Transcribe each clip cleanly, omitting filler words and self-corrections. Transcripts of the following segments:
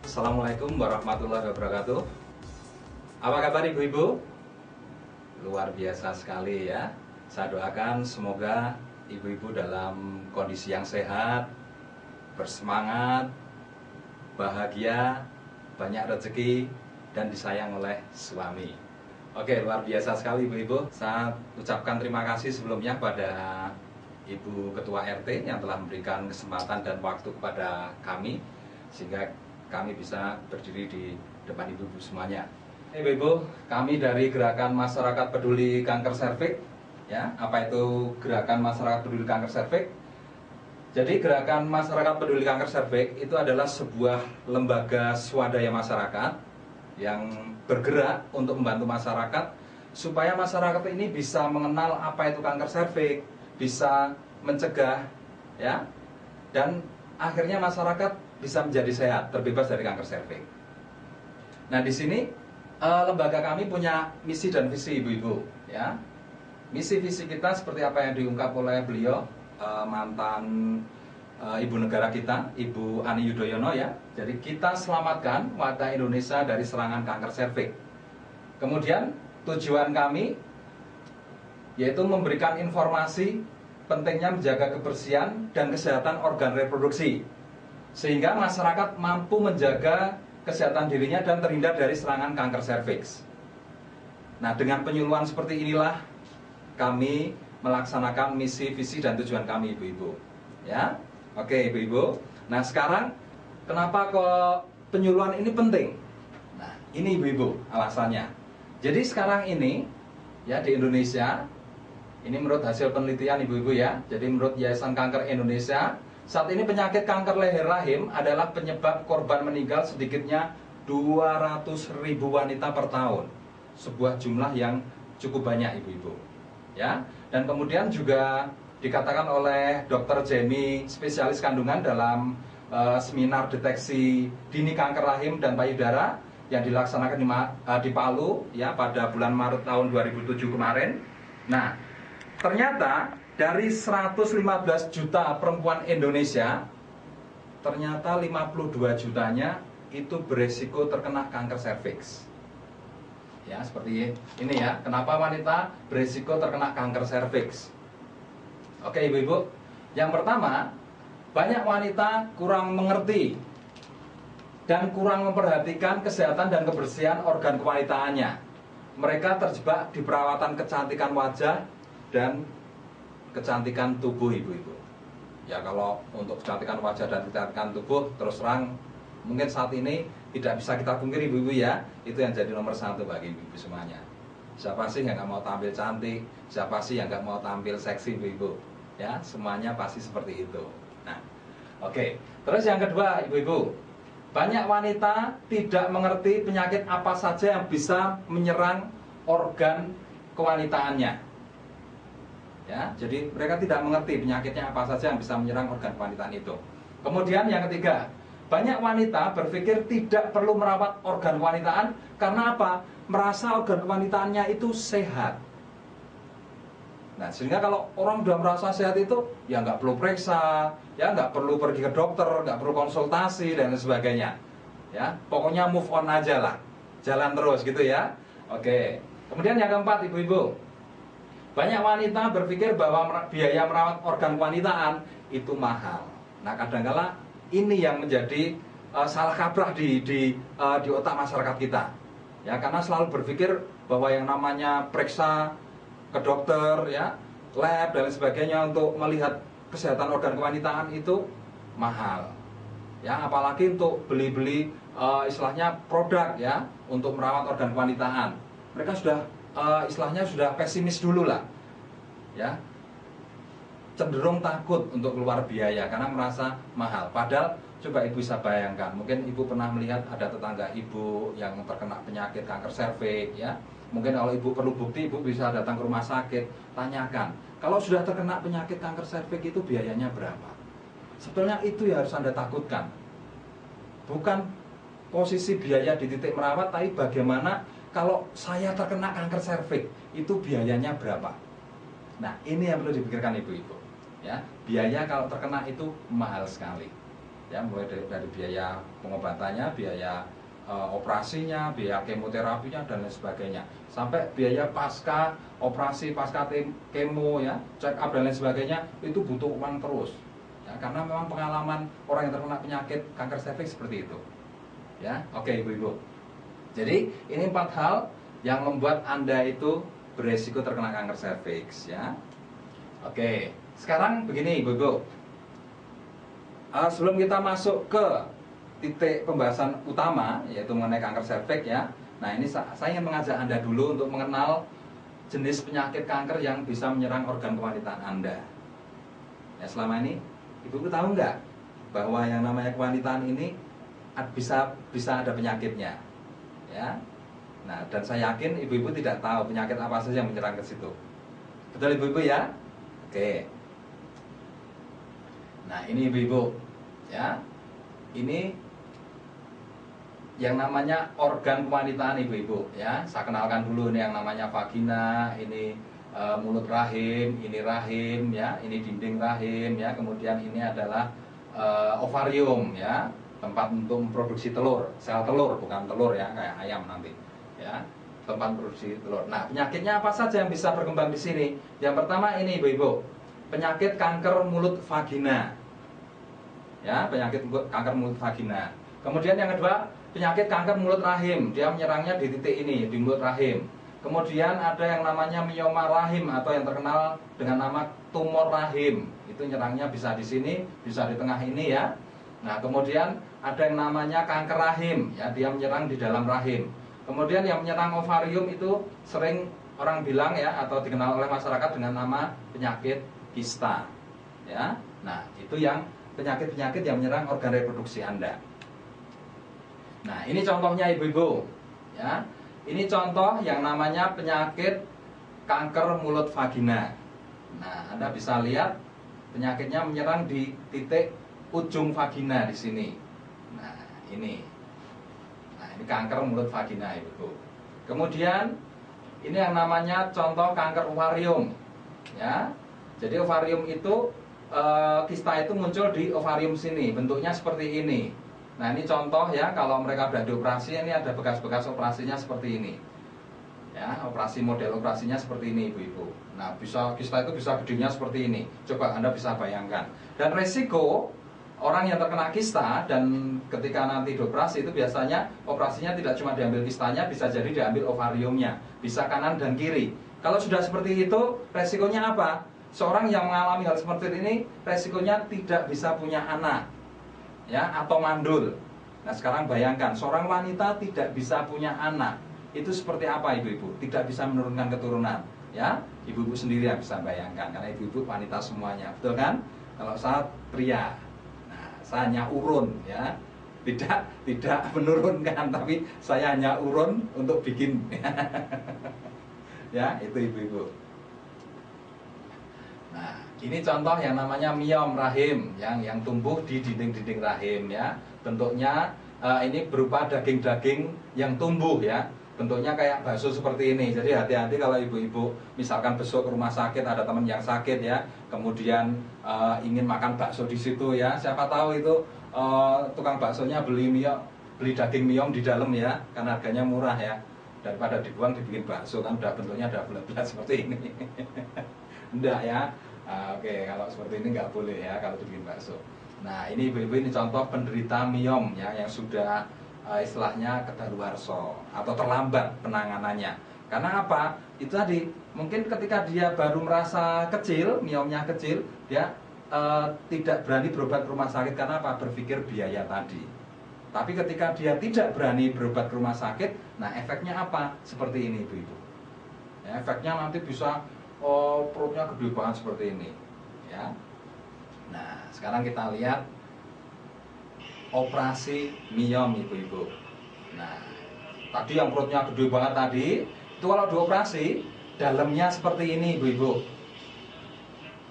Assalamualaikum warahmatullahi wabarakatuh. Apa kabar ibu-ibu? Luar biasa sekali ya. Saya doakan semoga ibu-ibu dalam kondisi yang sehat, bersemangat, bahagia, banyak rezeki, dan disayang oleh suami. Oke, luar biasa sekali ibu-ibu. Saya ucapkan terima kasih sebelumnya pada Ibu Ketua RT yang telah memberikan kesempatan dan waktu kepada kami sehingga kami bisa berdiri di depan ibu-ibu semuanya. Ibu-ibu, kami dari Gerakan Masyarakat Peduli Kanker Serviks, ya. Apa itu Gerakan Masyarakat Peduli Kanker Serviks? Jadi Gerakan Masyarakat Peduli Kanker Serviks itu adalah sebuah lembaga swadaya masyarakat yang bergerak untuk membantu masyarakat supaya masyarakat ini bisa mengenal apa itu kanker serviks, bisa mencegah, ya, dan akhirnya masyarakat bisa menjadi sehat, terbebas dari kanker serviks. Nah, di sini lembaga kami punya misi dan visi ibu-ibu, ya. Misi visi kita seperti apa yang diungkap oleh beliau, mantan ibu negara kita, Ibu Ani Yudhoyono, ya. Jadi kita selamatkan warga Indonesia dari serangan kanker serviks. Kemudian tujuan kami yaitu memberikan informasi pentingnya menjaga kebersihan dan kesehatan organ reproduksi sehingga masyarakat mampu menjaga kesehatan dirinya dan terhindar dari serangan kanker serviks. Nah, dengan penyuluhan seperti inilah kami melaksanakan misi, visi, dan tujuan kami ibu-ibu, ya. Oke ibu-ibu. Nah, sekarang kenapa kok penyuluhan ini penting? Nah, ini ibu-ibu alasannya. Jadi sekarang ini ya di Indonesia, ini menurut hasil penelitian ibu-ibu ya. Jadi menurut Yayasan Kanker Indonesia, saat ini penyakit kanker leher rahim adalah penyebab korban meninggal sedikitnya 200.000 wanita per tahun. Sebuah jumlah yang cukup banyak ibu-ibu. Ya. Dan kemudian juga dikatakan oleh Dr. Jamie, spesialis kandungan dalam seminar deteksi dini kanker rahim dan payudara yang dilaksanakan di Palu ya pada bulan Maret tahun 2007 kemarin. Nah, ternyata dari 115 juta perempuan Indonesia, ternyata 52 jutanya itu beresiko terkena kanker serviks. Ya, seperti ini ya. Kenapa wanita beresiko terkena kanker serviks? Oke, ibu-ibu. Yang pertama, banyak wanita kurang mengerti dan kurang memperhatikan kesehatan dan kebersihan organ kewanitaannya. Mereka terjebak di perawatan kecantikan wajah dan kecantikan tubuh ibu-ibu. Ya, kalau untuk kecantikan wajah dan kecantikan tubuh, terus terang mungkin saat ini tidak bisa kita pungkiri ibu-ibu ya, itu yang jadi nomor satu bagi ibu-ibu semuanya. Siapa sih yang nggak mau tampil cantik? Siapa sih yang nggak mau tampil seksi ibu-ibu? Ya, semuanya pasti seperti itu. Nah, oke. Terus yang kedua ibu-ibu, banyak wanita tidak mengerti penyakit apa saja yang bisa menyerang organ kewanitaannya. Ya, jadi mereka tidak mengerti penyakitnya apa saja yang bisa menyerang organ kewanitaan itu. Kemudian yang ketiga, banyak wanita berpikir tidak perlu merawat organ kewanitaan karena apa? Merasa organ kewanitaannya itu sehat. Nah, sehingga kalau orang sudah merasa sehat itu ya nggak perlu periksa, ya nggak perlu pergi ke dokter, nggak perlu konsultasi dan sebagainya. Ya, pokoknya move on aja lah, jalan terus gitu ya. Oke. Kemudian yang keempat ibu-ibu, banyak wanita berpikir bahwa biaya merawat organ kewanitaan itu mahal. Nah, kadang-kala ini yang menjadi salah kaprah di otak masyarakat kita. Ya, karena selalu berpikir bahwa yang namanya periksa ke dokter, ya, lab dan sebagainya untuk melihat kesehatan organ kewanitaan itu mahal. Ya, apalagi untuk beli-beli istilahnya produk ya untuk merawat organ kewanitaan. Mereka sudah istilahnya sudah pesimis dulu lah. Ya. Cenderung takut untuk keluar biaya karena merasa mahal. Padahal coba ibu bisa bayangkan, mungkin ibu pernah melihat ada tetangga ibu yang terkena penyakit kanker serviks ya. Mungkin kalau ibu perlu bukti, ibu bisa datang ke rumah sakit, tanyakan. Kalau sudah terkena penyakit kanker serviks itu biayanya berapa? Sebetulnya itu yang harus Anda takutkan. Bukan posisi biaya di titik merawat, tapi bagaimana kalau saya terkena kanker serviks, itu biayanya berapa? Nah, ini yang perlu dipikirkan ibu-ibu. Ya, biaya kalau terkena itu mahal sekali. ya, mulai dari biaya pengobatannya, biaya operasinya, biaya kemoterapinya dan lain sebagainya, sampai biaya pasca operasi, pasca kemo ya, check up dan lain sebagainya, itu butuh uang terus ya, karena memang pengalaman orang yang terkena penyakit kanker serviks seperti itu ya. Oke ibu-ibu, jadi ini 4 hal yang membuat Anda itu beresiko terkena kanker serviks ya. Oke, sekarang begini ibu-ibu, sebelum kita masuk ke titik pembahasan utama yaitu mengenai kanker serviks ya. Nah ini saya ingin mengajak Anda dulu untuk mengenal jenis penyakit kanker yang bisa menyerang organ kewanitaan Anda. Ya, selama ini ibu-ibu tahu nggak bahwa yang namanya kewanitaan ini bisa ada penyakitnya ya. Nah, dan saya yakin ibu-ibu tidak tahu penyakit apa saja yang menyerang ke situ. Betul ibu-ibu ya? Oke. Nah, ini ibu-ibu ya. Ini yang namanya organ kewanitaan ibu-ibu ya. Saya kenalkan dulu nih yang namanya vagina, ini mulut rahim, ini rahim ya, ini dinding rahim ya. Kemudian ini adalah ovarium ya, tempat untuk memproduksi telur, sel telur, bukan telur ya kayak ayam nanti ya, tempat produksi telur. Nah, penyakitnya apa saja yang bisa berkembang di sini? Yang pertama ini ibu-ibu, penyakit kanker mulut vagina ya, penyakit kanker mulut vagina. Kemudian yang kedua, penyakit kanker mulut rahim, dia menyerangnya di titik ini, di mulut rahim. Kemudian ada yang namanya mioma rahim atau yang terkenal dengan nama tumor rahim, itu nyerangnya bisa di sini, bisa di tengah ini ya. Nah, kemudian ada yang namanya kanker rahim ya, dia menyerang di dalam rahim. Kemudian yang menyerang ovarium itu sering orang bilang ya, atau dikenal oleh masyarakat dengan nama penyakit kista ya. Nah, itu yang penyakit-penyakit yang menyerang organ reproduksi Anda. Nah, ini contohnya ibu-ibu ya. Ini contoh yang namanya penyakit kanker mulut vagina. Nah, Anda bisa lihat penyakitnya menyerang di titik ujung vagina di sini. Nah, ini. Nah, ini kanker mulut vagina, ibu-ibu. Kemudian ini yang namanya contoh kanker ovarium. Ya. Jadi ovarium itu kista itu muncul di ovarium sini, bentuknya seperti ini. Nah, ini contoh ya, kalau mereka sudah dioperasi, ini ada bekas-bekas operasinya seperti ini. Ya, operasi model operasinya seperti ini, ibu-ibu. Nah, kista itu bisa gedenya seperti ini. Coba Anda bisa bayangkan. Dan resiko orang yang terkena kista dan ketika nanti dioperasi itu biasanya operasinya tidak cuma diambil kistanya, bisa jadi diambil ovariumnya, bisa kanan dan kiri. Kalau sudah seperti itu, resikonya apa? Seorang yang mengalami hal seperti ini, resikonya tidak bisa punya anak ya, atau mandul. Nah, sekarang bayangkan seorang wanita tidak bisa punya anak, itu seperti apa ibu-ibu? Tidak bisa menurunkan keturunan ya. Ibu-ibu sendiri yang bisa bayangkan, karena ibu-ibu wanita semuanya, betul kan? Kalau saya pria, nah, saya hanya urun ya, tidak menurunkan, tapi saya hanya urun untuk bikin ya, itu ibu-ibu. Nah, ini contoh yang namanya miom rahim yang tumbuh di dinding-dinding rahim ya. Bentuknya ini berupa daging-daging yang tumbuh ya. Bentuknya kayak bakso seperti ini. Jadi hati-hati kalau ibu-ibu misalkan besok ke rumah sakit, ada teman yang sakit ya, kemudian ingin makan bakso di situ ya. Siapa tahu itu tukang baksonya beli daging miom di dalam ya, karena harganya murah ya. Daripada dibuang dibikin bakso, kan udah bentuknya udah bulat-bulat seperti ini. Enggak ya. Oke, kalau seperti ini nggak boleh ya kalau dibikin bakso. Nah, ini ibu-ibu, ini contoh penderita miom ya, yang sudah istilahnya kedaluarsa atau terlambat penanganannya. Karena apa? Itu tadi, mungkin ketika dia baru merasa kecil, miomnya kecil, dia tidak berani berobat ke rumah sakit. Karena apa? Berpikir biaya tadi. Tapi ketika dia tidak berani berobat ke rumah sakit, nah efeknya apa? Seperti ini ibu-ibu ya, efeknya nanti bisa perutnya gede banget seperti ini ya. Nah, sekarang kita lihat operasi miom ibu-ibu. Nah, tadi yang perutnya gede banget tadi, itu kalau dioperasi dalamnya seperti ini ibu-ibu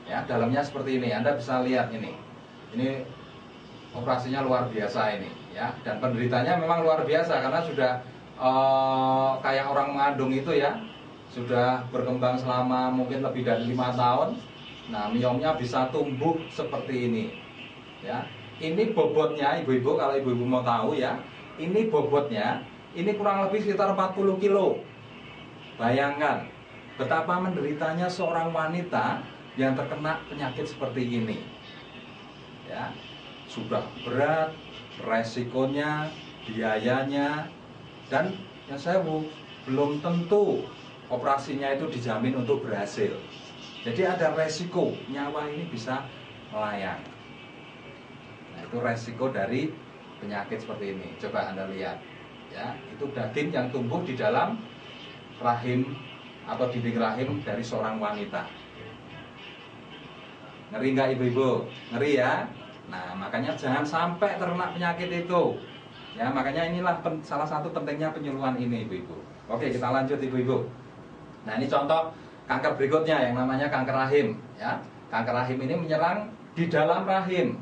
ya, dalamnya seperti ini. Anda bisa lihat ini operasinya luar biasa ini ya, dan penderitanya memang luar biasa karena sudah kayak orang mengandung itu ya, sudah berkembang selama mungkin lebih dari 5 tahun. Nah, miomnya bisa tumbuh seperti ini ya. ini bobotnya ibu-ibu, kalau ibu-ibu mau tahu ya, ini bobotnya, ini kurang lebih sekitar 40 kilo. Bayangkan betapa menderitanya seorang wanita yang terkena penyakit seperti ini. Ya, sudah berat, resikonya, biayanya, dan yang saya belum tentu operasinya itu dijamin untuk berhasil. Jadi ada resiko nyawa ini bisa melayang. Nah, itu resiko dari penyakit seperti ini. Coba Anda lihat, ya, itu daging yang tumbuh di dalam rahim atau dinding rahim dari seorang wanita. Ngeri nggak ibu-ibu? Ngeri ya? Nah, makanya jangan sampai terkena penyakit itu. Ya, makanya inilah salah satu pentingnya penyuluhan ini ibu-ibu. Oke, kita lanjut ibu-ibu. Nah, ini contoh kanker berikutnya yang namanya kanker rahim. Ya, kanker rahim ini menyerang di dalam rahim.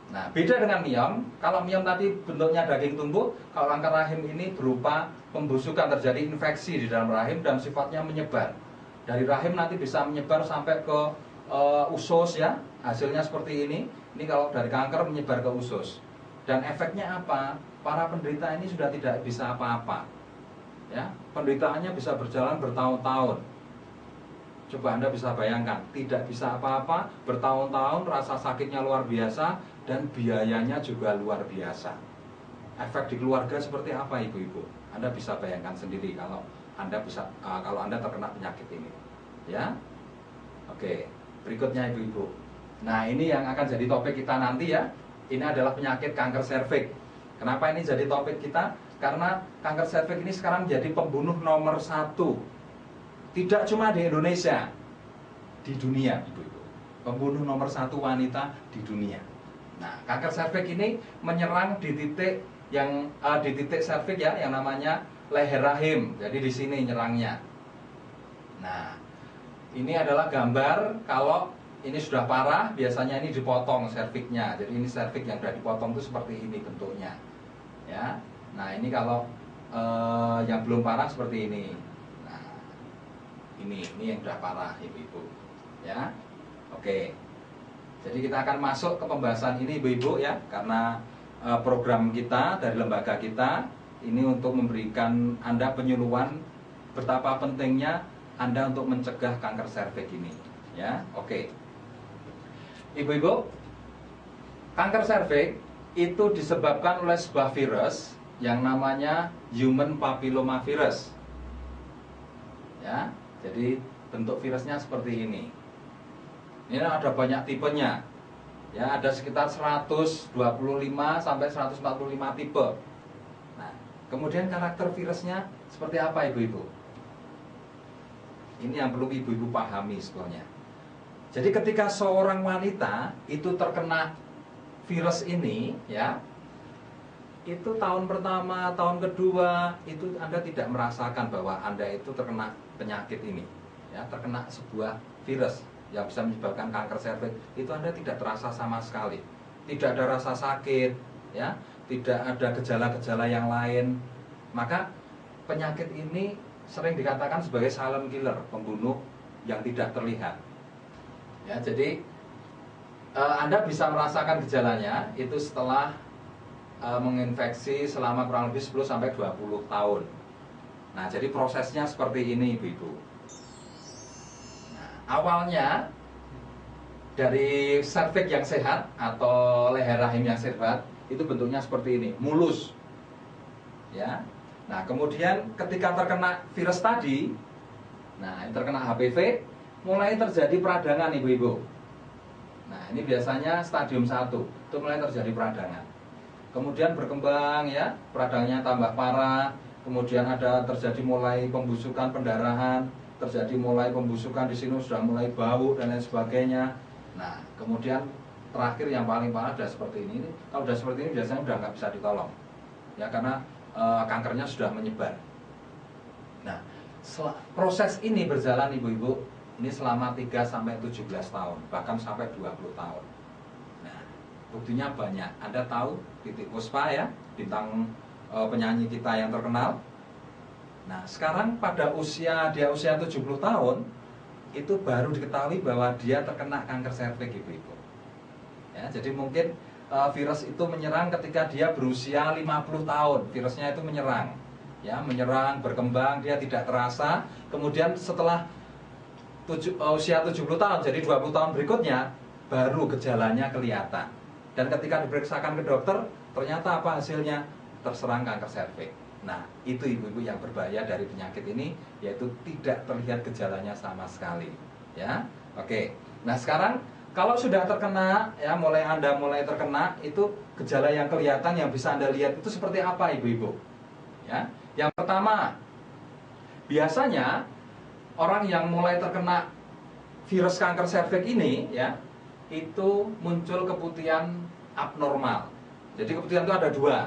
Nah, beda dengan miom. Kalau miom tadi bentuknya daging tumbuh, kalau kanker rahim ini berupa pembusukan, terjadi infeksi di dalam rahim dan sifatnya menyebar. Dari rahim nanti bisa menyebar sampai ke usus ya. Hasilnya seperti ini. Ini kalau dari kanker menyebar ke usus. Dan efeknya apa? Para penderita ini sudah tidak bisa apa-apa. Ya, penderitaannya bisa berjalan bertahun-tahun. Coba Anda bisa bayangkan, tidak bisa apa-apa, bertahun-tahun, rasa sakitnya luar biasa, dan biayanya juga luar biasa. Efek di keluarga seperti apa ibu-ibu? Anda bisa bayangkan sendiri kalau Anda terkena penyakit ini. Ya, oke. Berikutnya ibu-ibu. Nah, ini yang akan jadi topik kita nanti ya. Ini adalah penyakit kanker serviks. Kenapa ini jadi topik kita? Karena kanker serviks ini sekarang menjadi pembunuh nomor 1. Tidak cuma di Indonesia, di dunia ibu-ibu. Pembunuh nomor 1 wanita di dunia. Nah, kanker serviks ini menyerang di titik di titik serviks ya, yang namanya leher rahim. Jadi di sini nyerangnya. Nah, ini adalah gambar kalau ini sudah parah, biasanya ini dipotong serviksnya. Jadi ini serviks yang sudah dipotong itu seperti ini bentuknya. Ya. Nah, ini kalau yang belum parah seperti ini. Nah, ini yang sudah parah ibu-ibu. Ya. Oke. Jadi kita akan masuk ke pembahasan ini ibu-ibu ya, karena program kita dari lembaga kita ini untuk memberikan Anda penyuluhan betapa pentingnya Anda untuk mencegah kanker serviks ini. Ya. Oke. Ibu-ibu, kanker serviks itu disebabkan oleh sebuah virus yang namanya human papillomavirus. Ya, jadi bentuk virusnya seperti ini. Ini ada banyak tipenya. Ya, ada sekitar 125 sampai 145 tipe. Nah, kemudian karakter virusnya seperti apa ibu-ibu? Ini yang perlu ibu-ibu pahami sebetulnya. Jadi ketika seorang wanita itu terkena virus ini, ya, itu tahun pertama, tahun kedua, itu Anda tidak merasakan bahwa Anda itu terkena penyakit ini, ya, terkena sebuah virus yang bisa menyebabkan kanker serviks. Itu Anda tidak terasa sama sekali, tidak ada rasa sakit, ya, tidak ada gejala-gejala yang lain. Maka penyakit ini sering dikatakan sebagai silent killer, pembunuh yang tidak terlihat. Ya, jadi Anda bisa merasakan gejalanya itu setelah menginfeksi selama kurang lebih 10 sampai 20 tahun. Nah, jadi prosesnya seperti ini ibu-ibu. Nah, awalnya dari serviks yang sehat atau leher rahim yang sehat itu bentuknya seperti ini, mulus. Ya. Nah, kemudian ketika terkena virus tadi, nah, terkena HPV, mulai terjadi peradangan ibu-ibu. Nah, ini biasanya stadium 1, itu mulai terjadi peradangan. Kemudian berkembang ya, peradangannya tambah parah, kemudian ada terjadi mulai pembusukan pendarahan, terjadi mulai pembusukan di sini sudah mulai bau dan lain sebagainya. Nah, kemudian terakhir yang paling parah sudah seperti ini. Kalau sudah seperti ini biasanya sudah nggak bisa ditolong. Ya, karena kankernya sudah menyebar. Nah, proses ini berjalan ibu-ibu ini selama 3 sampai 17 tahun, bahkan sampai 20 tahun. Nah, buktinya banyak. Anda tahu Titiek Puspa ya, bintang penyanyi kita yang terkenal. Nah, sekarang pada dia usia 70 tahun, itu baru diketahui bahwa dia terkena kanker serviks ibu-ibu. Ya, jadi mungkin virus itu menyerang ketika dia berusia 50 tahun. Virusnya itu menyerang, ya, menyerang, berkembang, dia tidak terasa. Kemudian setelah usia 70 tahun, jadi 20 tahun berikutnya, baru gejalanya kelihatan. Dan ketika diperiksakan ke dokter, ternyata apa hasilnya? Terserang kanker serviks. Nah, itu ibu-ibu yang berbahaya dari penyakit ini, yaitu tidak terlihat gejalanya sama sekali. Ya, oke. Nah, sekarang kalau sudah terkena, ya, Anda mulai terkena, itu gejala yang kelihatan yang bisa Anda lihat itu seperti apa, ibu-ibu? Ya, yang pertama, biasanya orang yang mulai terkena virus kanker serviks ini, ya, itu muncul keputihan abnormal. Jadi keputihan itu ada dua,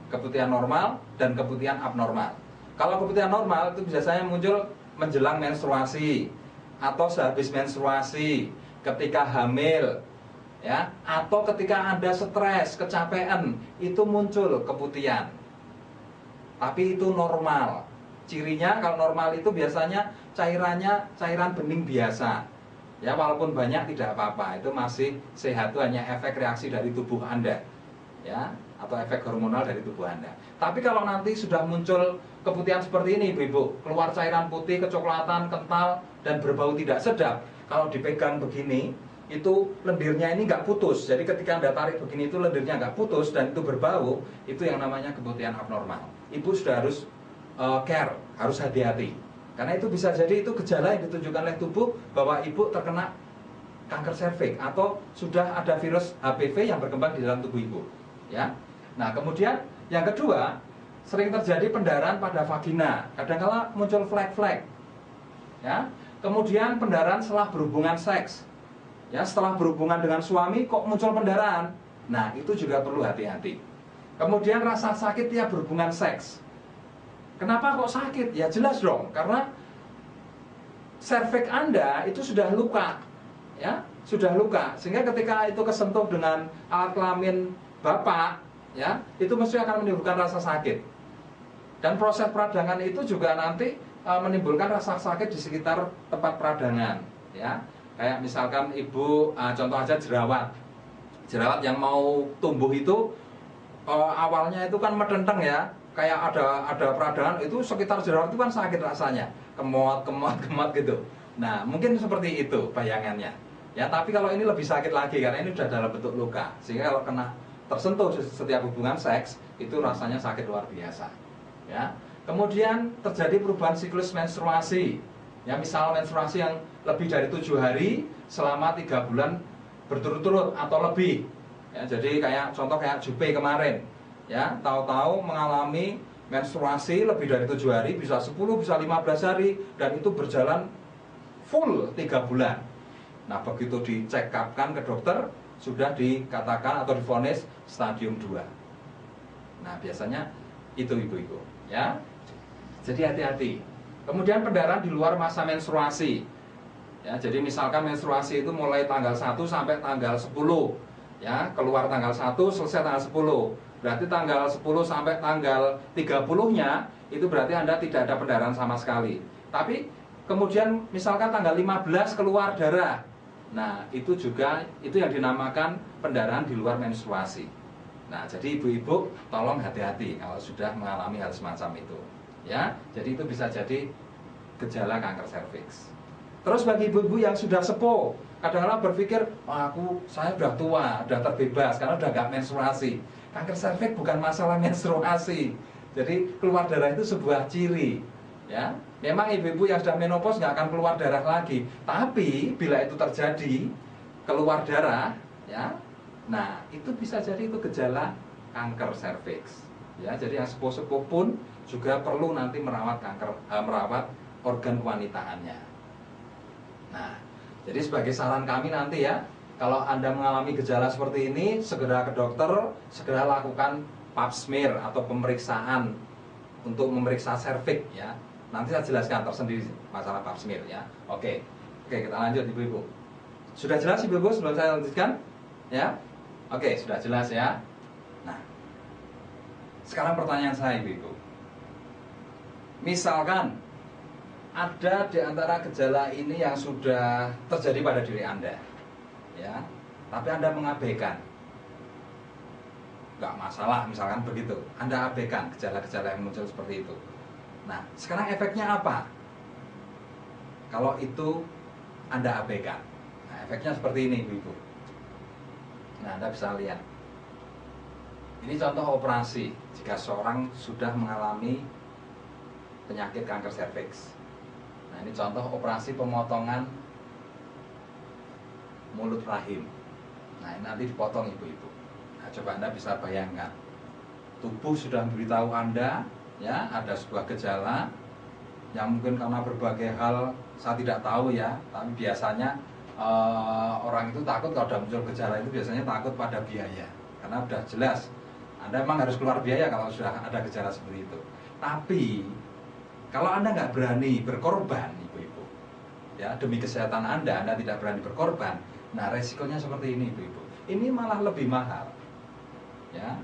keputihan normal dan keputihan abnormal. Kalau keputihan normal itu biasanya muncul menjelang menstruasi atau sehabis menstruasi, ketika hamil, ya, atau ketika Anda stres, kecapean, itu muncul keputihan. Tapi itu normal. Cirinya kalau normal itu biasanya cairan bening biasa. Ya, walaupun banyak tidak apa-apa, itu masih sehat, itu hanya efek reaksi dari tubuh Anda, ya, atau efek hormonal dari tubuh Anda. Tapi kalau nanti sudah muncul keputihan seperti ini, ibu-ibu, keluar cairan putih, kecoklatan, kental, dan berbau tidak sedap, kalau dipegang begini, itu lendirnya ini nggak putus. Jadi ketika Anda tarik begini, itu lendirnya nggak putus dan itu berbau, itu yang namanya keputihan abnormal. Ibu sudah harus care, harus hati-hati. Karena itu bisa jadi itu gejala yang ditunjukkan oleh tubuh bahwa ibu terkena kanker serviks atau sudah ada virus HPV yang berkembang di dalam tubuh ibu, ya. Nah, kemudian yang kedua, sering terjadi pendarahan pada vagina. Kadang-kala muncul flek-flek, ya. Kemudian pendarahan setelah berhubungan seks, ya, setelah berhubungan dengan suami kok muncul pendarahan. Nah, itu juga perlu hati-hati. Kemudian rasa sakit tiap berhubungan seks. Kenapa kok sakit? Ya jelas dong, karena serviks Anda itu sudah luka, ya, sudah luka. Sehingga ketika itu kesentuh dengan alat kelamin Bapak, ya, itu mesti akan menimbulkan rasa sakit. Dan proses peradangan itu juga nanti menimbulkan rasa sakit di sekitar tempat peradangan, ya. Kayak misalkan ibu, contoh aja jerawat. Jerawat yang mau tumbuh itu awalnya itu kan medenteng, ya. Kayak ada peradangan, itu sekitar jerawat itu kan sakit rasanya, kemot gitu. Nah, mungkin seperti itu bayangannya, ya. Tapi kalau ini lebih sakit lagi karena ini sudah dalam bentuk luka, sehingga kalau kena tersentuh setiap hubungan seks itu rasanya sakit luar biasa, ya. Kemudian terjadi perubahan siklus menstruasi, ya, misal menstruasi yang lebih dari 7 hari selama 3 bulan berturut-turut atau lebih, ya. Jadi kayak contoh kayak Jupe kemarin, ya, tahu-tahu mengalami menstruasi lebih dari 7 hari, bisa 10, bisa 15 hari, dan itu berjalan full 3 bulan. Nah, begitu dicekapkan ke dokter, sudah dikatakan atau divonis stadium 2. Nah, biasanya itu ibu-ibu, ya. Jadi hati-hati. Kemudian pendarahan di luar masa menstruasi, ya. Jadi misalkan menstruasi itu mulai tanggal 1 sampai tanggal 10, ya, keluar tanggal 1, selesai tanggal 10. Berarti tanggal 10 sampai tanggal 30-nya itu berarti Anda tidak ada pendarahan sama sekali. Tapi kemudian misalkan tanggal 15 keluar darah. Nah, itu juga itu yang dinamakan pendarahan di luar menstruasi. Nah, jadi ibu-ibu tolong hati-hati kalau sudah mengalami hal semacam itu, ya. Jadi itu bisa jadi gejala kanker serviks. Terus bagi ibu-ibu yang sudah sepuh, kadang-kadang berpikir, saya sudah tua, sudah terbebas karena sudah nggak menstruasi. Kanker serviks bukan masalah menstruasi. Jadi keluar darah itu sebuah ciri, ya. Memang ibu-ibu yang sudah menopause nggak akan keluar darah lagi. Tapi bila itu terjadi keluar darah, ya, nah itu bisa jadi itu gejala kanker serviks. Ya, jadi yang sepuh-sepuh pun juga perlu nanti merawat merawat organ kewanitaannya. Nah, jadi sebagai saran kami nanti, ya, kalau Anda mengalami gejala seperti ini, segera ke dokter, segera lakukan pap smear atau pemeriksaan untuk memeriksa serviks, ya. Nanti saya jelaskan tersendiri masalah pap smear, ya. Oke, kita lanjut ibu-ibu. Sudah jelas ibu-ibu sebelum saya lanjutkan, ya? Oke, sudah jelas, ya. Nah, sekarang pertanyaan saya ibu-ibu. Misalkan ada di antara gejala ini yang sudah terjadi pada diri Anda, ya, tapi Anda mengabaikan. nggak masalah, misalkan begitu. Anda abaikan gejala-gejala yang muncul seperti itu. Nah, sekarang efeknya apa? Kalau itu Anda abaikan. Nah, efeknya seperti ini, Ibu-ibu. Nah, Anda bisa lihat. Ini contoh operasi jika seorang sudah mengalami penyakit kanker serviks. Nah, ini contoh operasi pemotongan mulut rahim. Nah, ini nanti dipotong, Ibu-ibu. Nah, coba Anda bisa bayangkan. Tubuh sudah memberitahu Anda, ya, ada sebuah gejala yang mungkin karena berbagai hal saya tidak tahu ya, tapi biasanya orang itu takut kalau ada muncul gejala itu biasanya takut pada biaya, karena sudah jelas Anda memang harus keluar biaya kalau sudah ada gejala seperti itu. Tapi kalau Anda nggak berani berkorban, Ibu-ibu, ya, demi kesehatan Anda tidak berani berkorban. Nah, resikonya seperti ini, Ibu-ibu. Ini malah lebih mahal, ya.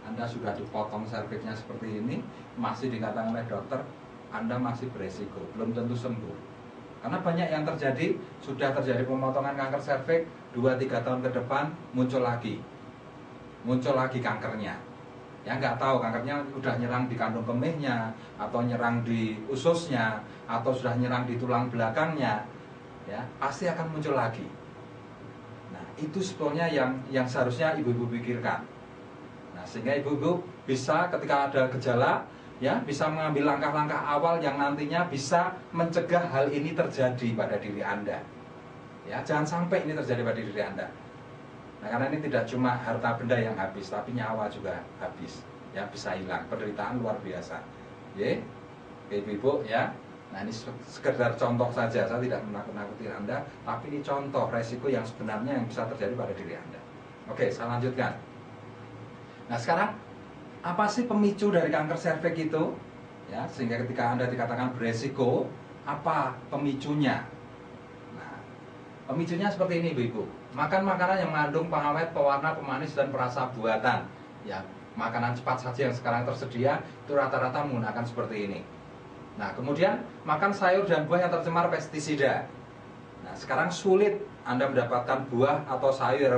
Anda sudah dipotong serviksnya seperti ini, masih dikatakan oleh dokter Anda masih beresiko, belum tentu sembuh. Karena banyak yang terjadi, sudah terjadi pemotongan kanker serviks, 2-3 tahun ke depan muncul lagi kankernya. Ya, nggak tahu kankernya udah nyerang di kandung kemihnya, atau nyerang di ususnya, atau sudah nyerang di tulang belakangnya, ya, pasti akan muncul lagi. Nah, itu sebetulnya yang seharusnya ibu-ibu pikirkan. Nah, sehingga ibu-ibu bisa ketika ada gejala, ya, bisa mengambil langkah-langkah awal yang nantinya bisa mencegah hal ini terjadi pada diri Anda. Ya, jangan sampai ini terjadi pada diri Anda. Nah, karena ini tidak cuma harta benda yang habis, tapi nyawa juga habis. Ya, bisa hilang, penderitaan luar biasa. Ya, ibu-ibu, ya. Nah, ini sekedar contoh saja, saya tidak menakut-nakuti Anda, tapi ini contoh resiko yang sebenarnya yang bisa terjadi pada diri Anda. Oke, saya lanjutkan. Nah, sekarang apa sih pemicu dari kanker serviks itu? Ya, sehingga ketika Anda dikatakan beresiko, apa pemicunya? Nah, pemicunya seperti ini, Ibu-ibu. Makan makanan yang mengandung pengawet, pewarna, pemanis, dan perasa buatan. Ya, makanan cepat saja yang sekarang tersedia itu rata-rata menggunakan seperti ini. Nah, kemudian makan sayur dan buah yang tercemar pestisida. Nah, sekarang sulit Anda mendapatkan buah atau sayur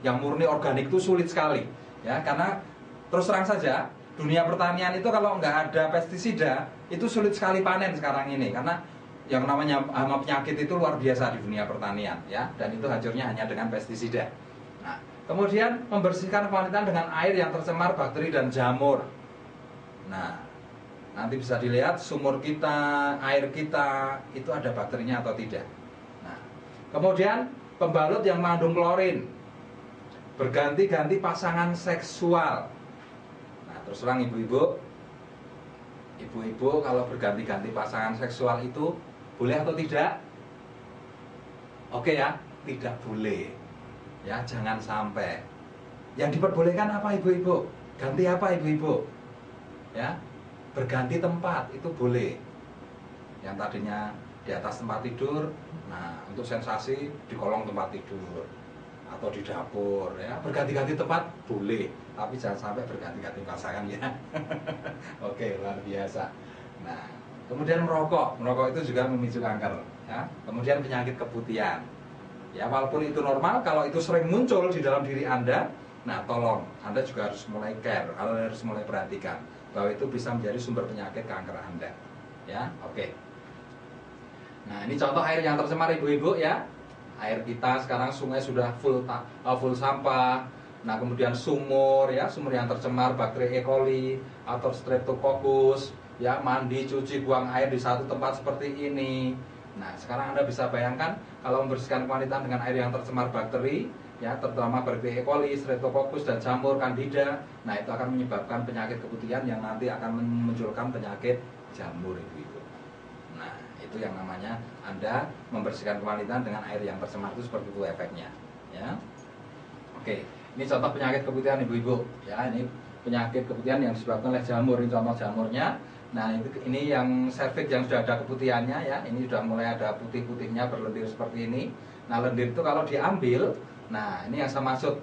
yang murni organik, itu sulit sekali. Ya, karena terus terang saja dunia pertanian itu kalau nggak ada pestisida itu sulit sekali panen sekarang ini, karena yang namanya hama penyakit itu luar biasa di dunia pertanian, ya, dan itu hancurnya hanya dengan pestisida. Nah, kemudian membersihkan kualitas dengan air yang tercemar bakteri dan jamur. Nah, nanti bisa dilihat sumur kita, air kita itu ada bakterinya atau tidak. Nah, kemudian pembalut yang mengandung klorin, berganti-ganti pasangan seksual. Nah, terus terang ibu-ibu kalau berganti-ganti pasangan seksual itu boleh atau tidak? Oke ya, tidak boleh. Ya, jangan sampai. Yang diperbolehkan apa, ibu-ibu? Ganti apa, ibu-ibu? Ya, berganti tempat itu boleh. Yang tadinya di atas tempat tidur, nah, untuk sensasi di kolong tempat tidur atau di dapur, ya, berganti-ganti tempat boleh, tapi jangan sampai berganti-ganti pasangan, ya. Oke, luar biasa. Nah, kemudian merokok itu juga memicu kanker, ya. Kemudian penyakit keputihan, ya, walaupun itu normal, kalau itu sering muncul di dalam diri Anda, nah, tolong Anda juga harus mulai care, harus mulai perhatikan bahwa itu bisa menjadi sumber penyakit kanker Anda, ya. Oke. Nah, ini contoh air yang tercemar, ibu-ibu, ya. Air kita sekarang sungai sudah full sampah. Nah, kemudian sumur, ya, sumur yang tercemar bakteri E. coli atau Streptococcus, ya, mandi, cuci, buang air di satu tempat seperti ini. Nah, sekarang Anda bisa bayangkan kalau membersihkan kualitas dengan air yang tercemar bakteri, ya, terutama bakteri E. coli, Streptococcus, dan jamur Candida. Nah, itu akan menyebabkan penyakit keputihan yang nanti akan memunculkan penyakit jamur, ibu-ibu. Nah, itu yang namanya Anda membersihkan kualitas dengan air yang tercemar, itu seperti itu efeknya, ya. Oke, ini contoh penyakit keputihan, ibu-ibu, ya. Ini penyakit keputihan yang disebabkan oleh jamur, ini contoh jamurnya. Nah, ini yang serviks yang sudah ada keputihannya, ya. Ini sudah mulai ada putih-putihnya berlendir seperti ini. Nah, lendir itu kalau diambil, nah, ini yang saya maksud,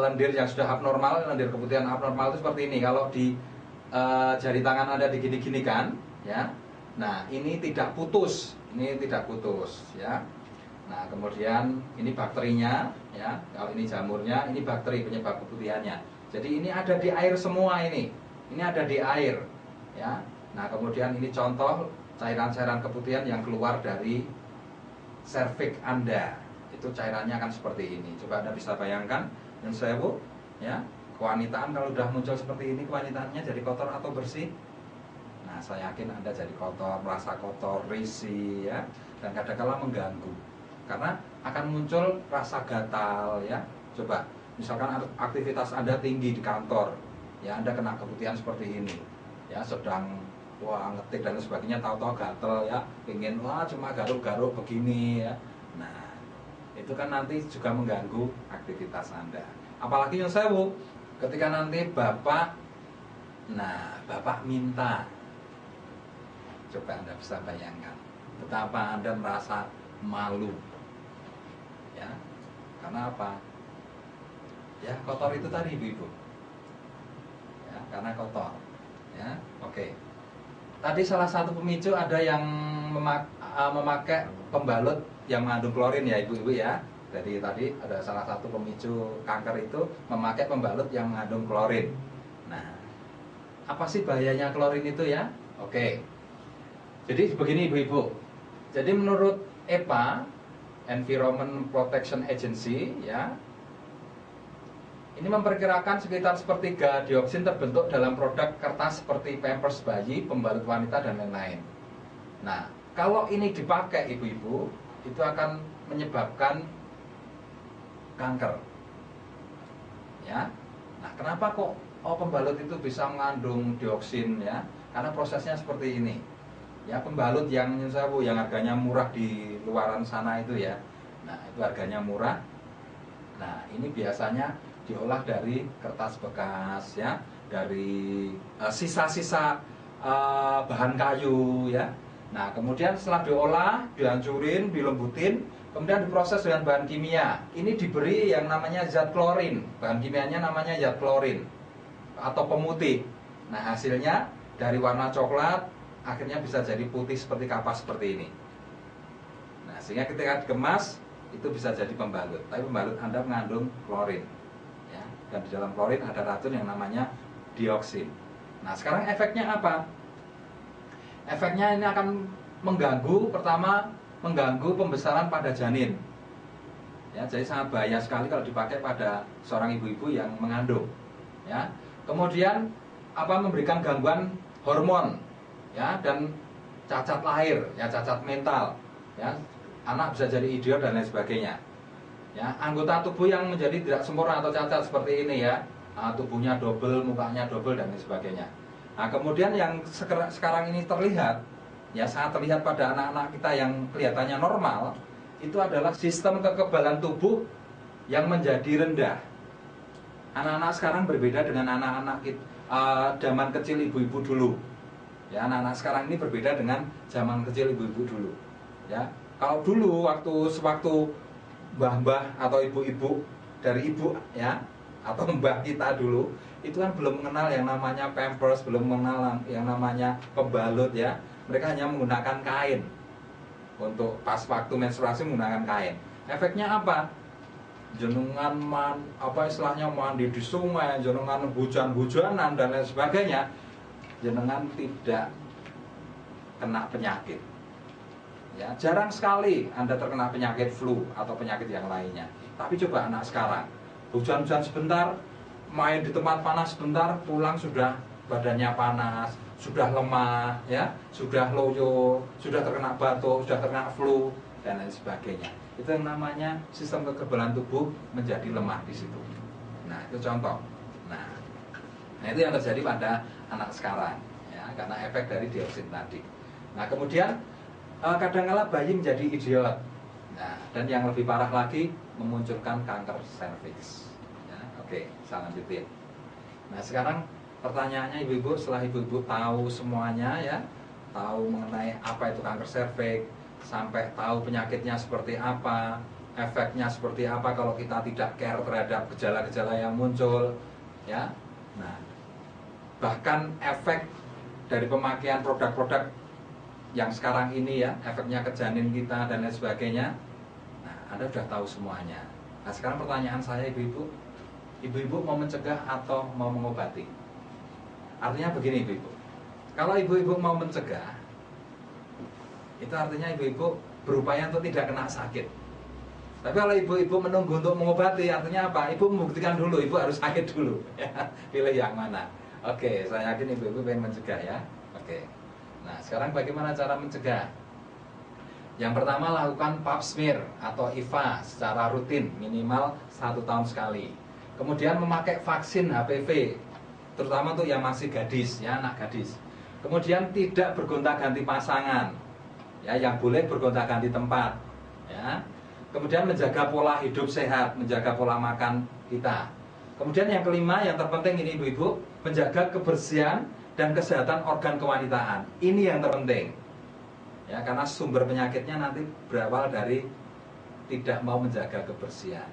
lendir yang sudah abnormal, lendir keputihan abnormal itu seperti ini. Kalau di jari tangan Anda digini-ginikan, ya. Nah, ini tidak putus, ya. Nah, kemudian ini bakterinya, ya. Kalau ini jamurnya, ini bakteri penyebab keputihannya. Jadi ini ada di air semua ini. Ini ada di air, ya. Nah, kemudian ini contoh cairan-cairan keputihan yang keluar dari serviks Anda. Itu cairannya akan seperti ini. Coba Anda bisa bayangkan, yang sewu, ya. Kewanitaan kalau udah muncul seperti ini, kewanitaannya jadi kotor atau bersih? Nah, saya yakin Anda jadi kotor, merasa kotor, risih, ya, dan kadang-kala mengganggu. Karena akan muncul rasa gatal, ya. Coba, misalkan aktivitas Anda tinggi di kantor, ya, Anda kena keputihan seperti ini, ya, sedang ngetik dan sebagainya, tahu-tahu gatel, ya, pengen cuma garuk-garuk begini, ya. Nah, itu kan nanti juga mengganggu aktivitas Anda. Apalagi yang sewu, ketika nanti Bapak minta, coba Anda bisa bayangkan betapa Anda merasa malu, ya, karena apa? Ya, kotor itu tadi ibu-ibu, ya, karena kotor, ya. Oke, tadi salah satu pemicu ada yang memakai pembalut yang mengandung klorin, ya ibu-ibu, ya. Jadi tadi ada salah satu pemicu kanker itu memakai pembalut yang mengandung klorin. Nah, apa sih bahayanya klorin itu, ya? Oke, jadi begini ibu-ibu. Jadi menurut EPA, Environment Protection Agency, ya, ini memperkirakan sekitar sepertiga dioksin terbentuk dalam produk kertas seperti pampers bayi, pembalut wanita, dan lain-lain. Nah, kalau ini dipakai ibu-ibu, itu akan menyebabkan kanker, ya. Nah, kenapa kok pembalut itu bisa mengandung dioksin, ya? Karena prosesnya seperti ini, ya. Pembalut yang harganya murah di luaran sana itu, ya. Nah, itu harganya murah. Nah, ini biasanya diolah dari kertas bekas, ya, dari sisa-sisa bahan kayu, ya. Nah, kemudian setelah diolah, dihancurin, dilembutin, kemudian diproses dengan bahan kimia. Ini diberi yang namanya zat klorin. Bahan kimianya namanya zat klorin atau pemutih. Nah, hasilnya dari warna coklat akhirnya bisa jadi putih seperti kapas seperti ini. Nah, sehingga ketika dikemas itu bisa jadi pembalut. Tapi pembalut Anda mengandung klorin, ya. Dan di dalam klorin ada racun yang namanya dioksin. Nah, sekarang efeknya apa? Efeknya ini akan mengganggu, pertama mengganggu pembesaran pada janin, ya. Jadi sangat bahaya sekali kalau dipakai pada seorang ibu-ibu yang mengandung, ya. Kemudian memberikan gangguan hormon, ya, dan cacat lahir, ya, cacat mental, ya. Anak bisa jadi idiot dan lain sebagainya, ya. Anggota tubuh yang menjadi tidak sempurna atau cacat seperti ini, ya, tubuhnya double, mukanya double, dan lain sebagainya. Nah, kemudian yang sekarang ini terlihat, ya, sangat terlihat pada anak-anak kita yang kelihatannya normal, itu adalah sistem kekebalan tubuh yang menjadi rendah. Anak-anak sekarang berbeda dengan anak-anak zaman kecil ibu-ibu dulu, ya. Anak-anak sekarang ini berbeda dengan zaman kecil ibu-ibu dulu, ya. Kalau dulu sewaktu mbah-mbah atau ibu-ibu dari ibu, ya, atau mbah kita dulu, itu kan belum mengenal yang namanya pampers, belum mengenal yang namanya pembalut, ya. Mereka hanya menggunakan kain untuk pas waktu menstruasi, menggunakan kain. Efeknya apa? Jenengan istilahnya mandi di sungai, jenengan hujan-hujanan dan lain sebagainya, jenengan tidak kena penyakit, ya. Jarang sekali Anda terkena penyakit flu atau penyakit yang lainnya. Tapi coba anak sekarang, hujan-hujan sebentar, main di tempat panas sebentar, pulang sudah badannya panas, sudah lemah, ya, sudah loyo, sudah terkena batuk, sudah terkena flu, dan lain sebagainya. Itu yang namanya sistem kekebalan tubuh menjadi lemah di situ. Nah, itu contoh. Nah, itu yang terjadi pada anak sekarang, ya, karena efek dari dioksin tadi. Nah, kemudian kadang-kala bayi menjadi idiot. Nah, dan yang lebih parah lagi memunculkan kanker serviks. Ya, oke, saya lanjutin. Nah, sekarang pertanyaannya ibu-ibu, setelah ibu-ibu tahu semuanya, ya, tahu mengenai apa itu kanker serviks, sampai tahu penyakitnya seperti apa, efeknya seperti apa kalau kita tidak care terhadap gejala-gejala yang muncul, ya. Nah, bahkan efek dari pemakaian produk-produk yang sekarang ini, ya, efeknya ke janin kita dan lain sebagainya. Nah, Anda sudah tahu semuanya. Nah, sekarang pertanyaan saya ibu-ibu, ibu-ibu mau mencegah atau mau mengobati? Artinya begini ibu-ibu, kalau ibu-ibu mau mencegah, itu artinya ibu-ibu berupaya untuk tidak kena sakit. Tapi kalau ibu-ibu menunggu untuk mengobati, artinya apa? Ibu membuktikan dulu, ibu harus sakit dulu. Pilih yang mana? Oke, saya yakin ibu-ibu pengen mencegah ya. Oke. Nah, sekarang bagaimana cara mencegah? Yang pertama, lakukan pap smear atau IVA secara rutin, minimal 1 tahun sekali. Kemudian memakai vaksin HPV, terutama untuk yang masih gadis, ya, anak gadis. Kemudian tidak bergonta-ganti pasangan, ya, yang boleh bergonta-ganti tempat, ya. Kemudian menjaga pola hidup sehat, menjaga pola makan kita. Kemudian yang kelima, yang terpenting ini ibu-ibu, menjaga kebersihan dan kesehatan organ kewanitaan. Ini yang terpenting, ya, karena sumber penyakitnya nanti berawal dari tidak mau menjaga kebersihan,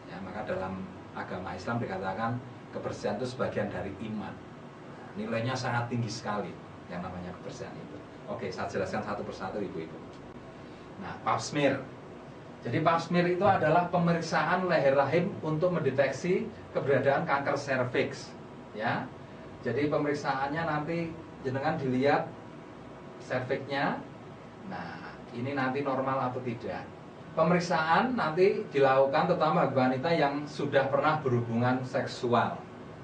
ya. Maka dalam agama Islam dikatakan kebersihan itu sebagian dari iman. Nah, nilainya sangat tinggi sekali yang namanya kebersihan itu. Oke, saya jelaskan satu persatu ibu-ibu. Nah, pap smear. Jadi pap smear itu adalah pemeriksaan leher rahim untuk mendeteksi keberadaan kanker serviks, ya. Jadi pemeriksaannya nanti jenengan dilihat serviksnya. Nah, ini nanti normal atau tidak. Pemeriksaan nanti dilakukan terutama bagi wanita yang sudah pernah berhubungan seksual.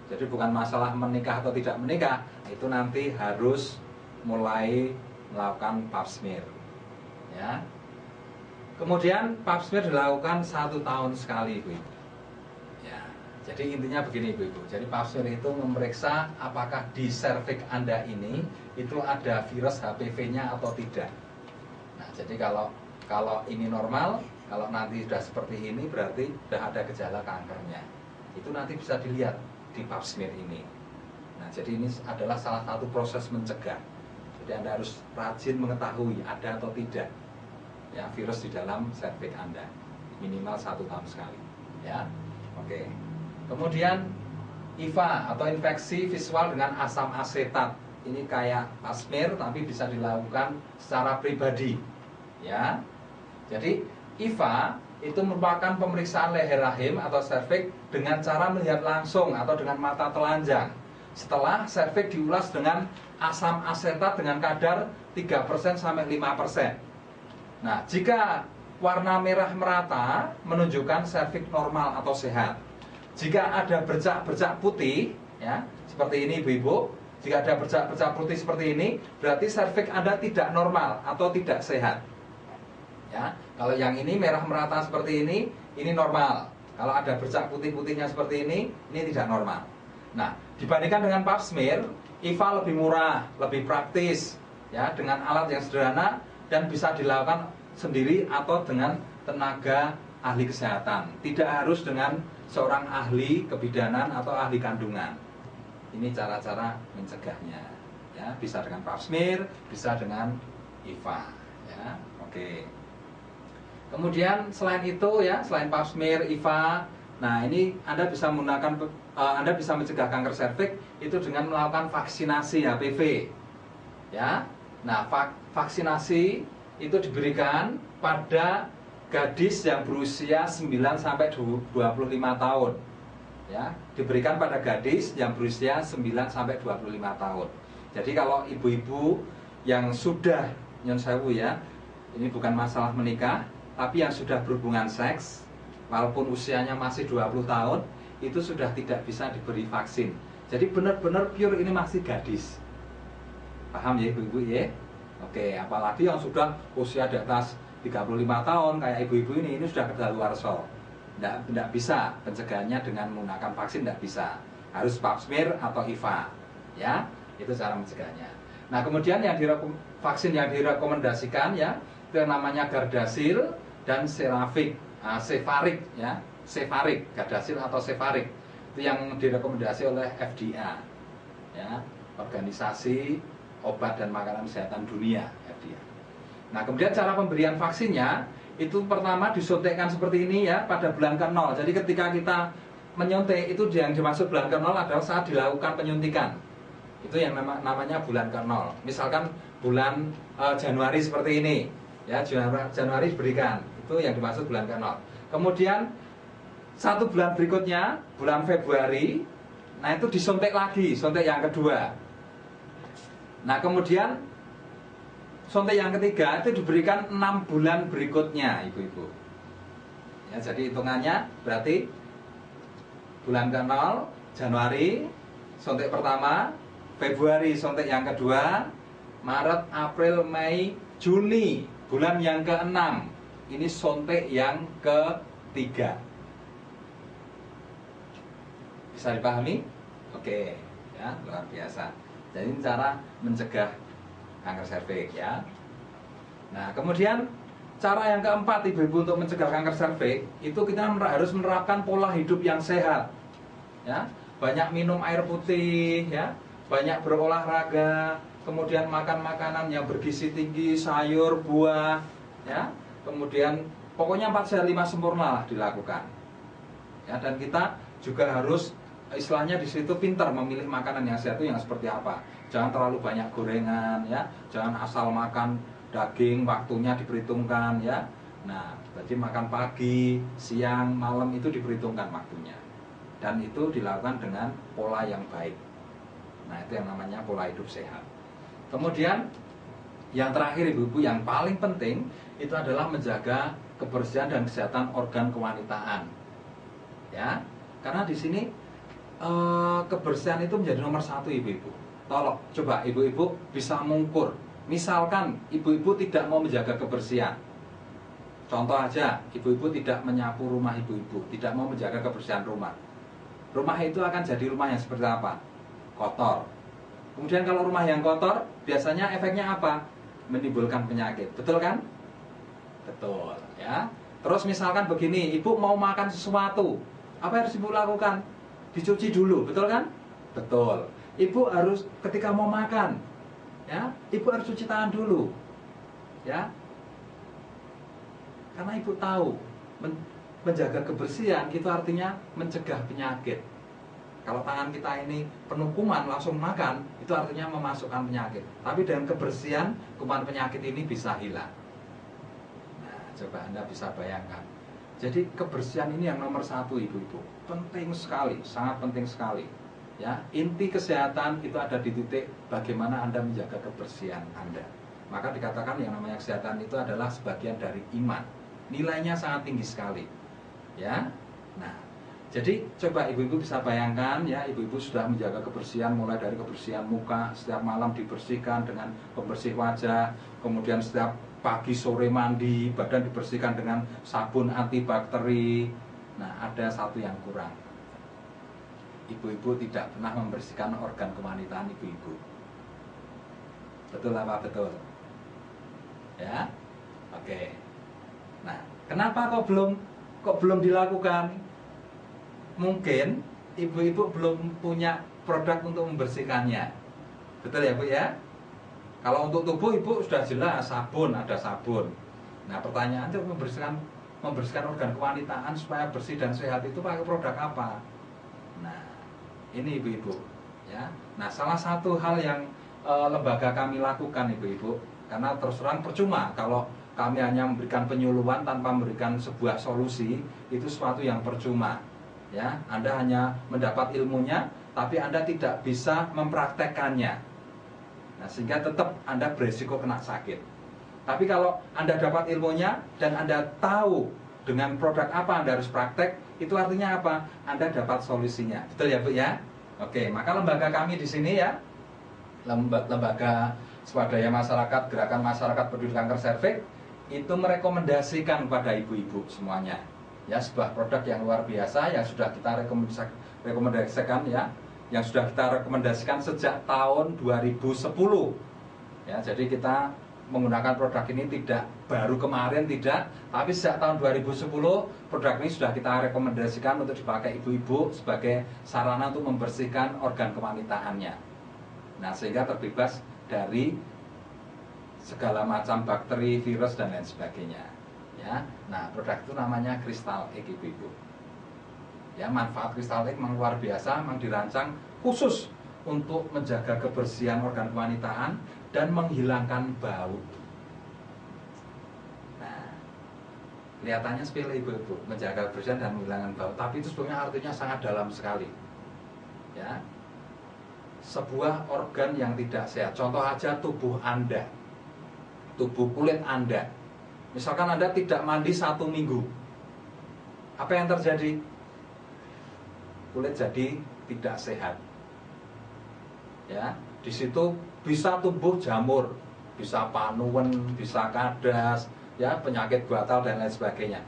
Jadi bukan masalah menikah atau tidak menikah, itu nanti harus mulai melakukan pap smear, ya. Kemudian pap smear dilakukan 1 tahun sekali, ibu-ibu. Ya, jadi intinya begini, ibu-ibu. Jadi pap smear itu memeriksa apakah di serviks Anda ini itu ada virus HPV-nya atau tidak. Nah, jadi kalau ini normal, kalau nanti sudah seperti ini berarti sudah ada gejala kankernya. Itu nanti bisa dilihat di pap smear ini. Nah, jadi ini adalah salah satu proses mencegah. Jadi Anda harus rajin mengetahui ada atau tidak, ya, virus di dalam serviks Anda. Minimal 1 tahun sekali, ya. Oke. Kemudian IVA atau infeksi visual dengan asam asetat. Ini kayak pap smear tapi bisa dilakukan secara pribadi, ya. Jadi IVA itu merupakan pemeriksaan leher rahim atau serviks dengan cara melihat langsung atau dengan mata telanjang. Setelah serviks diulas dengan asam asetat dengan kadar 3% sampai 5%. Nah, jika warna merah merata menunjukkan serviks normal atau sehat. Jika ada bercak-bercak putih, ya, seperti ini ibu-ibu, jika ada bercak-bercak putih seperti ini, berarti serviks Anda tidak normal atau tidak sehat. Ya, kalau yang ini merah merata seperti ini normal. Kalau ada bercak putih-putihnya seperti ini tidak normal. Nah, dibandingkan dengan pap smear, IVA lebih murah, lebih praktis, ya, dengan alat yang sederhana dan bisa dilakukan sendiri atau dengan tenaga ahli kesehatan. Tidak harus dengan seorang ahli kebidanan atau ahli kandungan. Ini cara-cara mencegahnya, ya, bisa dengan pap smear, bisa dengan IVA, ya. Oke. Kemudian selain itu, ya, selain pap smear, IVA, nah ini Anda bisa menggunakan, Anda bisa mencegah kanker serviks itu dengan melakukan vaksinasi HPV, ya. Nah, vaksinasi itu diberikan pada gadis yang berusia 9 sampai 25 tahun. Ya, diberikan pada gadis yang berusia 9 sampai 25 tahun. Jadi kalau ibu-ibu yang sudah nyon sewu, ya, ini bukan masalah menikah, tapi yang sudah berhubungan seks, walaupun usianya masih 20 tahun, itu sudah tidak bisa diberi vaksin. Jadi benar-benar pure ini masih gadis. Paham ya ibu-ibu ya? Oke, apalagi yang sudah usia di atas 35 tahun kayak ibu-ibu ini sudah kedaluarsa. Tidak bisa pencegahannya dengan menggunakan vaksin, tidak bisa. Harus pap smear atau IVA. Ya, itu cara mencegahnya. Nah, kemudian yang vaksin yang direkomendasikan, ya, itu yang namanya Gardasil dan Cefarik, ya, Cefarik, Gardasil atau Cefarik. Itu yang direkomendasi oleh FDA, ya, Organisasi Obat dan Makanan Kesehatan Dunia, FDA. Nah, kemudian cara pemberian vaksinnya itu pertama disuntikkan seperti ini, ya, pada bulan ke-0. Jadi ketika kita menyuntik itu yang dimaksud bulan ke-0 adalah saat dilakukan penyuntikan. Itu yang namanya bulan ke-0. Misalkan bulan Januari seperti ini, ya, Januari diberikan. Itu yang dimaksud bulan ke-0. Kemudian 1 bulan berikutnya, bulan Februari, nah itu disuntik lagi, suntik yang kedua. Nah kemudian suntik yang ketiga itu diberikan 6 bulan berikutnya, ibu-ibu. Ya, jadi hitungannya berarti bulan ke-0 Januari suntik pertama, Februari suntik yang kedua, Maret, April, Mei, Juni bulan yang ke-6 ini suntik yang ketiga. Bisa dipahami? Oke, ya luar biasa. Jadi ini cara mencegah kanker serviks ya. Nah kemudian cara yang keempat ibu-ibu untuk mencegah kanker serviks itu kita harus menerapkan pola hidup yang sehat. Ya, banyak minum air putih, ya, banyak berolahraga, kemudian makan makanan yang bergizi tinggi, sayur, buah, ya, kemudian pokoknya 4 sehat 5 sempurna lah dilakukan. Ya, dan kita juga harus istilahnya di situ pintar memilih makanan yang sehat itu yang seperti apa. Jangan terlalu banyak gorengan, ya, jangan asal makan daging, waktunya diperhitungkan, ya. Nah, berarti makan pagi, siang, malam itu diperhitungkan waktunya. Dan itu dilakukan dengan pola yang baik. Nah itu yang namanya pola hidup sehat. Kemudian yang terakhir ibu-ibu yang paling penting itu adalah menjaga kebersihan dan kesehatan organ kewanitaan. Ya, karena di sini kebersihan itu menjadi nomor 1 ibu-ibu. Tolong coba ibu-ibu bisa mengukur. Misalkan ibu-ibu tidak mau menjaga kebersihan. Contoh aja, ibu-ibu tidak menyapu rumah ibu-ibu, tidak mau menjaga kebersihan rumah. Rumah itu akan jadi rumah yang seperti apa? Kotor. Kemudian kalau rumah yang kotor, biasanya efeknya apa? Menimbulkan penyakit. Betul kan? Betul, ya. Terus misalkan begini, ibu mau makan sesuatu, apa yang harus ibu lakukan? Dicuci dulu, betul kan? Betul. Ibu harus ketika mau makan, ya, ibu harus cuci tangan dulu. Ya. Karena ibu tahu menjaga kebersihan itu artinya mencegah penyakit. Kalau tangan kita ini penuh kuman langsung makan, itu artinya memasukkan penyakit. Tapi dengan kebersihan, kuman penyakit ini bisa hilang. Nah, coba Anda bisa bayangkan. Jadi kebersihan ini yang nomor 1 ibu-ibu. Penting sekali, sangat penting sekali. Ya, inti kesehatan itu ada di titik bagaimana Anda menjaga kebersihan Anda. Maka dikatakan yang namanya kesehatan itu adalah sebagian dari iman. Nilainya sangat tinggi sekali. Ya, nah, jadi coba ibu-ibu bisa bayangkan ya, ibu-ibu sudah menjaga kebersihan mulai dari kebersihan muka, setiap malam dibersihkan dengan pembersih wajah, kemudian setiap pagi sore mandi, badan dibersihkan dengan sabun antibakteri. Nah, ada satu yang kurang. Ibu-ibu tidak pernah membersihkan organ kewanitaan ibu-ibu. Betul apa betul? Ya, oke. Nah, kenapa kok belum dilakukan? Mungkin ibu-ibu belum punya produk untuk membersihkannya. Betul ya Bu ya? Kalau untuk tubuh ibu sudah jelas sabun, ada sabun. Nah pertanyaan itu membersihkan organ kewanitaan supaya bersih dan sehat itu pakai produk apa? Nah ini ibu-ibu ya. Nah salah satu hal yang lembaga kami lakukan ibu-ibu, karena terus terang percuma kalau kami hanya memberikan penyuluhan tanpa memberikan sebuah solusi, itu sesuatu yang percuma. Ya, Anda hanya mendapat ilmunya, tapi Anda tidak bisa mempraktekkannya. Nah, sehingga tetap Anda beresiko kena sakit. Tapi kalau Anda dapat ilmunya dan Anda tahu dengan produk apa Anda harus praktek, itu artinya apa? Anda dapat solusinya. Betul ya Bu ya? Oke, maka lembaga kami di sini ya, lembaga swadaya masyarakat, gerakan masyarakat peduli kanker serviks, itu merekomendasikan kepada ibu-ibu semuanya ya sebuah produk yang luar biasa yang sudah kita rekomendasikan ya, yang sudah kita rekomendasikan sejak tahun 2010 ya. Jadi kita menggunakan produk ini tidak baru kemarin, tidak, tapi sejak tahun 2010 produk ini sudah kita rekomendasikan untuk dipakai ibu-ibu sebagai sarana untuk membersihkan organ kewanitaannya. Nah, sehingga terbebas dari segala macam bakteri, virus dan lain sebagainya. Ya, nah produk itu namanya Crystal Egg ibu-ibu. Ya, manfaat Crystal Egg memang luar biasa, memang dirancang khusus untuk menjaga kebersihan organ kewanitaan dan menghilangkan bau. Nah, Kelihatannya sepele ibu-ibu, menjaga kebersihan dan menghilangkan bau, tapi itu sebenarnya artinya sangat dalam sekali. Ya, sebuah organ yang tidak sehat. Contoh aja tubuh Anda, tubuh kulit Anda. Misalkan Anda tidak mandi 1 minggu, apa yang terjadi? Kulit jadi tidak sehat. Ya, di situ bisa tumbuh jamur, bisa panuen, bisa kadas, ya, penyakit batal dan lain sebagainya.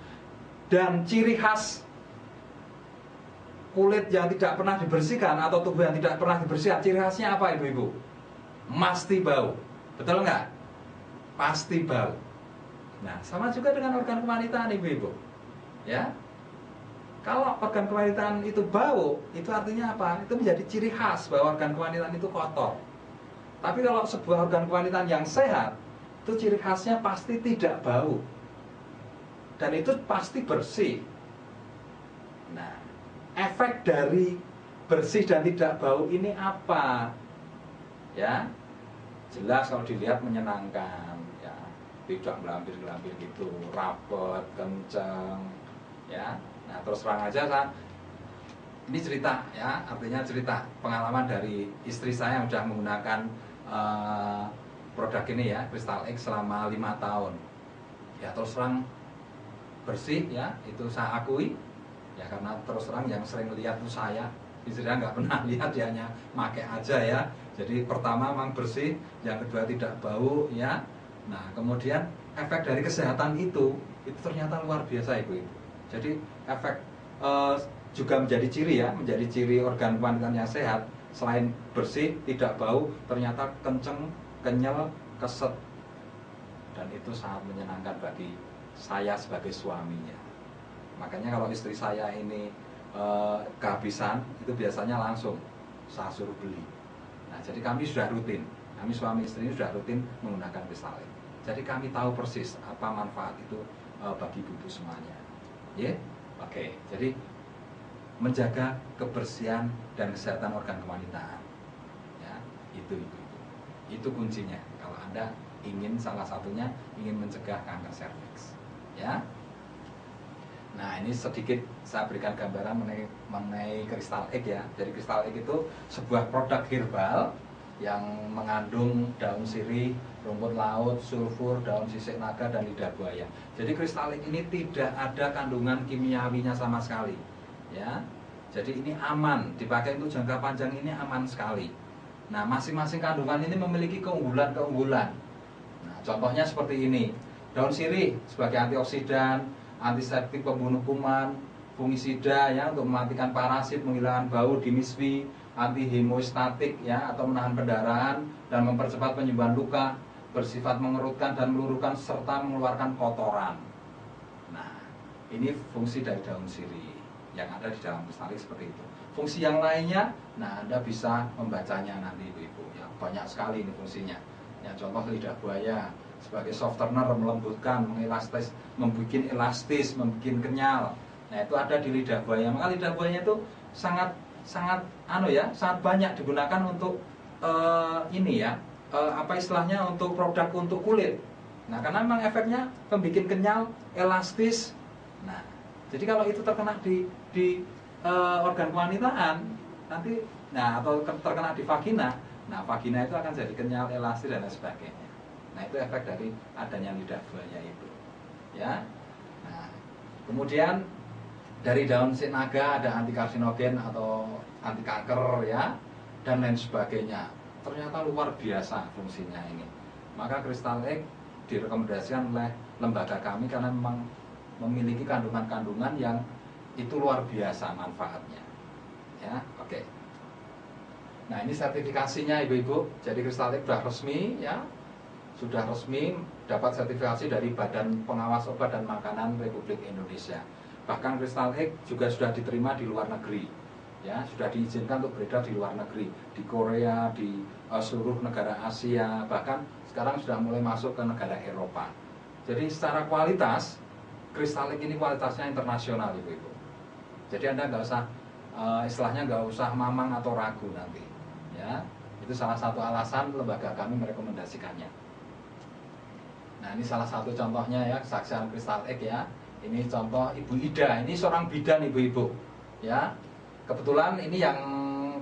Dan ciri khas kulit yang tidak pernah dibersihkan atau tubuh yang tidak pernah dibersihkan, ciri khasnya apa ibu-ibu? Pasti bau. Betul nggak? Pasti bau. Nah, sama juga dengan organ kewanitaan ibu-ibu. Ya, kalau organ kewanitaan itu bau, itu artinya apa? Itu menjadi ciri khas bahwa organ kewanitaan itu kotor. Tapi kalau sebuah organ kewanitaan yang sehat, itu ciri khasnya pasti tidak bau. Dan itu pasti bersih. Nah, efek dari bersih dan tidak bau ini apa? Ya, jelas kalau dilihat menyenangkan. Ya, tidak melambir-melambir gitu, rapet, kencang. Ya, nah terus terang aja ini cerita ya, artinya cerita pengalaman dari istri saya yang sudah menggunakan produk ini ya, Crystal X selama 5 tahun. Ya terus terang bersih ya, itu saya akui ya, karena terus terang yang sering lihat itu saya, istri saya nggak pernah lihat, dia hanya pakai aja ya. Jadi pertama memang bersih, yang kedua tidak bau ya. Nah kemudian efek dari kesehatan itu ternyata luar biasa ibu-ibu. Jadi efek juga menjadi ciri ya, menjadi ciri organ kewanitaan yang sehat. Selain bersih, tidak bau, ternyata kenceng, kenyal, keset. Dan itu sangat menyenangkan bagi saya sebagai suaminya. Makanya kalau istri saya ini kehabisan, itu biasanya langsung saya suruh beli. Nah, jadi kami sudah rutin, kami suami istri ini sudah rutin menggunakan Crystal X. Jadi kami tahu persis apa manfaat itu bagi ibu semuanya. Ya, oke. Jadi menjaga kebersihan dan kesehatan organ kewanitaan. Ya, itu kuncinya. Kalau Anda ingin salah satunya ingin mencegah kanker serviks. Ya. Nah, ini sedikit saya berikan gambaran mengenai Crystal X ya. Jadi Crystal X itu sebuah produk herbal yang mengandung daun sirih, rumput laut, sulfur, daun sisik naga, dan lidah buaya. Jadi Crystal X ini tidak ada kandungan kimiawinya sama sekali. Ya, jadi ini aman, dipakai untuk jangka panjang ini aman sekali. Nah, masing-masing kandungan ini memiliki keunggulan-keunggulan. Nah, contohnya seperti ini. Daun sirih sebagai antioksidan, antiseptik, pembunuh kuman, fungisida ya untuk mematikan parasit, menghilangkan bau, dimiswi, anti hemostatik ya atau menahan pendarahan dan mempercepat penyembuhan luka, bersifat mengerutkan dan meluruhkan serta mengeluarkan kotoran. Nah, ini fungsi dari daun sirih yang ada di dalam Crystal X seperti itu. Fungsi yang lainnya, nah Anda bisa membacanya nanti ibu-ibu ya, banyak sekali ini fungsinya. Ya, contoh lidah buaya sebagai softener, melembutkan, mengelastis, membuat elastis, membuat kenyal. Nah, itu ada di lidah buaya. Maka lidah buaya itu sangat sangat banyak digunakan untuk apa istilahnya, untuk produk untuk kulit. Nah, karena memang efeknya membuat kenyal, elastis. Nah, jadi kalau itu terkena di organ kewanitaan nanti, nah atau terkena di vagina, nah vagina itu akan jadi kenyal, elastis dan lain sebagainya. Nah, itu efek dari adanya lidah buaya itu. Ya. Nah, kemudian dari daun sisik naga ada anti karsinogen atau anti kanker ya, dan lain sebagainya. Ternyata luar biasa fungsinya ini. Maka Crystal X direkomendasikan oleh lembaga kami karena memang memiliki kandungan-kandungan yang itu luar biasa manfaatnya. Ya, oke. Nah, ini sertifikasinya ibu-ibu. Jadi Crystal X sudah resmi dapat sertifikasi dari Badan Pengawas Obat dan Makanan Republik Indonesia. Bahkan Crystal X juga sudah diterima di luar negeri. Ya, sudah diizinkan untuk beredar di luar negeri, di Korea, di seluruh negara Asia, bahkan sekarang sudah mulai masuk ke negara Eropa. Jadi secara kualitas Crystal X ini kualitasnya internasional ibu-ibu. Jadi Anda nggak usah istilahnya nggak usah mamang atau ragu nanti. Ya, itu salah satu alasan lembaga kami merekomendasikannya. Nah, ini salah satu contohnya ya, kesaksian Crystal X ya. Ini contoh Ibu Ida, ini seorang bidan ibu-ibu. Ya, kebetulan ini yang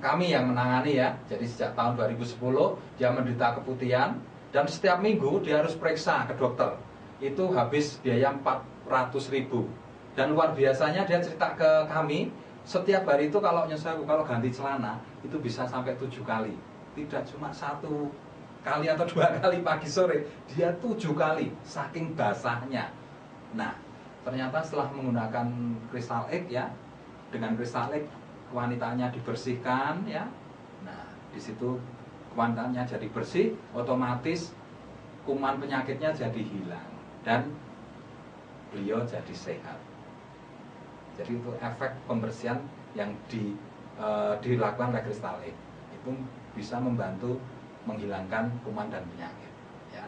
kami yang menangani ya. Jadi sejak tahun 2010 dia menderita keputihan dan setiap minggu dia harus periksa ke dokter. Itu habis biaya 400.000. Dan luar biasanya dia cerita ke kami, setiap hari itu kalau ganti celana itu bisa sampai 7 kali. Tidak cuma 1 kali atau 2 kali pagi sore, dia 7 kali saking basahnya. Nah, ternyata setelah menggunakan Crystal Egg ya, dengan Crystal Egg wanitanya dibersihkan ya. Nah, di situ wanitanya jadi bersih, otomatis kuman penyakitnya jadi hilang dan beliau jadi sehat. Jadi itu efek pembersihan yang dilakukan oleh Crystal Egg. Itu bisa membantu menghilangkan kuman dan penyakit ya.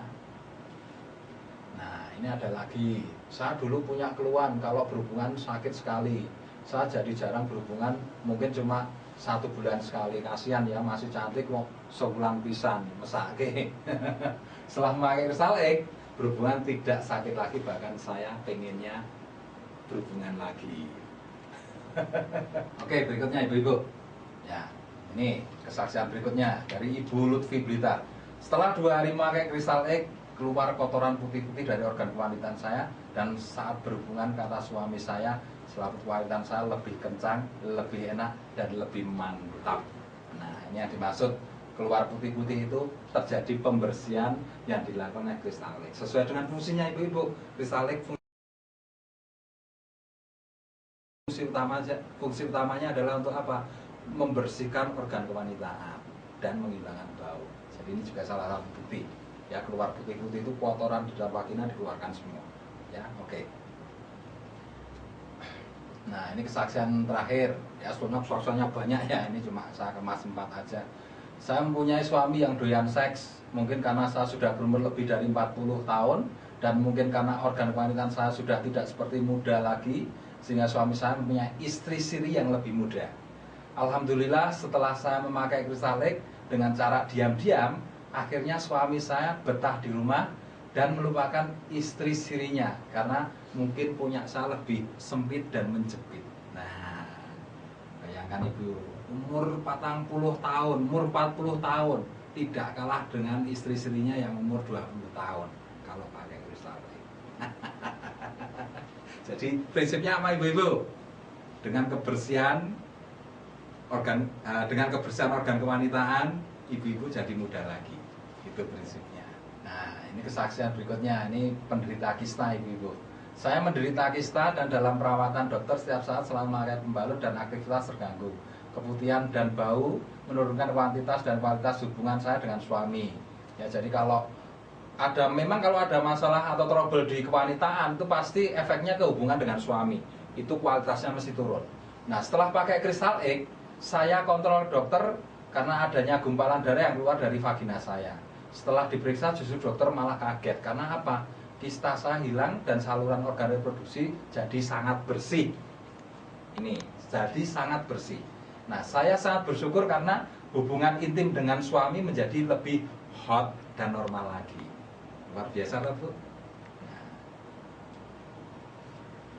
Nah, ini ada lagi. Saya dulu punya keluhan kalau berhubungan sakit sekali. Saya jadi jarang berhubungan, mungkin cuma 1 bulan sekali. Kasihan ya, masih cantik kok sebulan pisan mesake. Setelah memakai Crystal Egg, berhubungan tidak sakit lagi, bahkan saya pengennya berhubungan lagi. Oke, berikutnya ibu-ibu. Ya, ini kesaksian berikutnya dari Ibu Lutfi Blitar. Setelah 2 hari memakai Crystal Egg, keluar kotoran putih-putih dari organ kewanitan saya, dan saat berhubungan kata suami saya, selaput kewanitan saya lebih kencang, lebih enak, dan lebih mantap. Nah, ini yang dimaksud keluar putih-putih itu terjadi pembersihan yang dilakukan oleh Crystal Egg. Sesuai dengan fungsinya ibu-ibu, Crystal Egg fungsi utamanya adalah untuk apa? Membersihkan organ kewanitaan dan menghilangkan bau. Jadi ini juga salah satu bukti. Ya, keluar putih-putih itu kotoran di dalam vagina dikeluarkan semua. Ya, oke. Nah, ini kesaksian terakhir. Ya, sebenarnya kesaksiannya banyak ya. Ini cuma saya kemas 4 aja. Saya mempunyai suami yang doyan seks. Mungkin karena saya sudah berumur lebih dari 40 tahun dan mungkin karena organ kewanitaan saya sudah tidak seperti muda lagi, sehingga suami saya mempunyai istri siri yang lebih muda. Alhamdulillah, setelah saya memakai Crystal Egg dengan cara diam-diam, akhirnya suami saya betah di rumah dan melupakan istri sirinya karena mungkin punya saya lebih sempit dan menjepit. Nah, bayangkan ibu, umur 40 tahun, umur 40 tahun tidak kalah dengan istri sirinya yang umur 20 tahun kalau pakai Crystal Egg. Jadi prinsipnya apa ibu-ibu? Dengan kebersihan organ kewanitaan, ibu-ibu jadi muda lagi. Itu prinsipnya. Nah, ini kesaksian berikutnya. Ini penderita kista ibu-ibu. Saya menderita kista dan dalam perawatan dokter setiap saat selalu memakai pembalut dan aktivitas terganggu. Keputihan dan bau menurunkan kuantitas dan kualitas hubungan saya dengan suami. Ya, jadi kalau ada masalah atau trouble di kewanitaan, itu pasti efeknya ke hubungan dengan suami. Itu kualitasnya mesti turun. Nah, setelah pakai Crystal Egg, saya kontrol dokter karena adanya gumpalan darah yang keluar dari vagina saya. Setelah diperiksa justru dokter malah kaget. Karena apa? Kista saya hilang dan saluran organ reproduksi jadi sangat bersih. Ini, jadi sangat bersih. Nah, saya sangat bersyukur karena hubungan intim dengan suami menjadi lebih hot dan normal lagi. Luar biasa lah, Bu. Nah.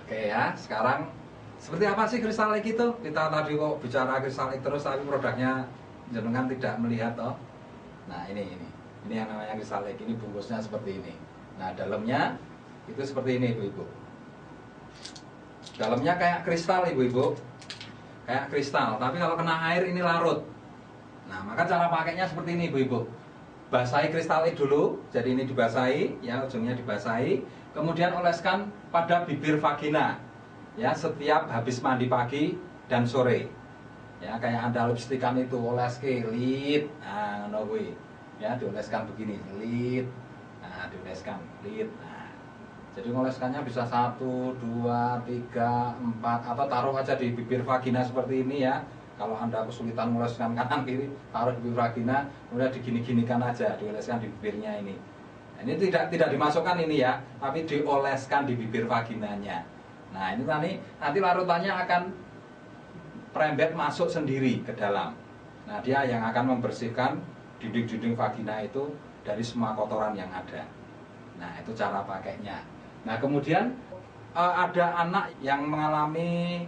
Oke ya, sekarang seperti apa sih Crystal Egg itu? Kita tadi kok bicara Crystal Egg terus, tapi produknya jenengan tidak melihat toh. Nah, ini yang namanya Crystal Egg. Ini bungkusnya seperti ini. Nah, dalamnya itu seperti ini, ibu-ibu. Dalamnya kayak kristal, ibu-ibu. Kayak kristal, tapi kalau kena air ini larut. Nah, maka cara pakainya seperti ini, ibu-ibu. Basahi Crystal Egg dulu, jadi ini dibasahi, ya, ujungnya dibasahi. Kemudian oleskan pada bibir vagina, ya, setiap habis mandi pagi dan sore. Ya, kayak Anda lipstikan itu, oleske, lit, nah, ya, dioleskan begini, lit, nah, dioleskan, lit, nah. Jadi ngoleskannya bisa 1, 2, 3, 4, atau taruh aja di bibir vagina seperti ini ya. Kalau Anda kesulitan mengoleskan kanan kiri, taruh di bibir vagina, kemudian digini-ginikan aja, dioleskan di bibirnya ini. Nah, ini tidak dimasukkan ini ya, tapi dioleskan di bibir vaginanya. Nah, ini nanti larutannya akan perembet masuk sendiri ke dalam. Nah, dia yang akan membersihkan dinding-dinding vagina itu dari semua kotoran yang ada. Nah, itu cara pakainya. Nah, kemudian ada anak yang mengalami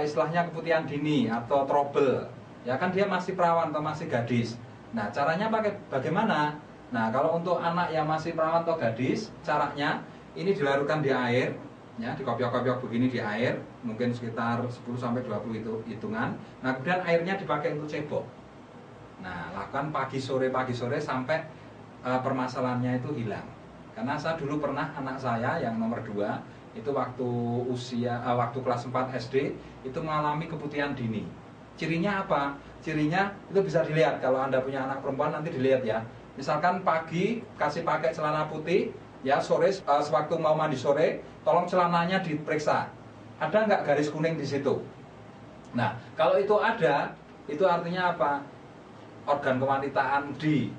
istilahnya keputihan dini atau trouble, ya kan dia masih perawan atau masih gadis. Nah, caranya bagaimana? Nah, kalau untuk anak yang masih perawan atau gadis, caranya ini dilarutkan di air, ya, dikopiok-kopiok begini di air, mungkin sekitar 10-20 hitungan. Nah, kemudian airnya dipakai untuk cebok. Nah, lakukan pagi sore sampai permasalahannya itu hilang. Karena saya dulu pernah anak saya yang nomor 2 itu waktu kelas 4 SD itu mengalami keputihan dini. Cirinya apa? Cirinya itu bisa dilihat kalau Anda punya anak perempuan, nanti dilihat ya. Misalkan pagi kasih pakai celana putih, ya sore sewaktu mau mandi sore, tolong celananya diperiksa. Ada nggak garis kuning di situ? Nah, kalau itu ada, itu artinya apa? Organ kewanitaan di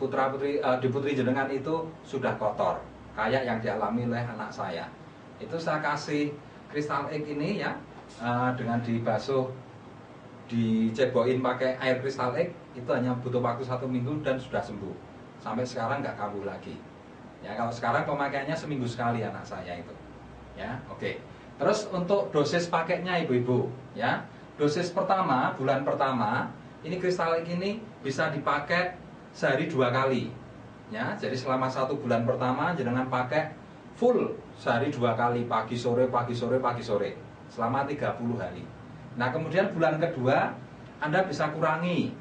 putri jenengan itu sudah kotor, kayak yang dialami oleh anak saya. Itu saya kasih kristal egg ini ya, dengan dibasuh, dicebokin pakai air kristal egg, itu hanya butuh waktu 1 minggu dan sudah sembuh. Sampai sekarang nggak kambuh lagi. Ya, kalau sekarang pemakaiannya seminggu sekali anak saya itu. Ya, oke. Terus untuk dosis pakainya ibu-ibu, ya. Dosis pertama, bulan pertama, ini kristal egg ini bisa dipakai sehari 2 kali. Ya, jadi selama 1 bulan pertama jenengan pakai full sehari 2 kali, pagi sore selama 30 hari. Nah, kemudian bulan kedua Anda bisa kurangi,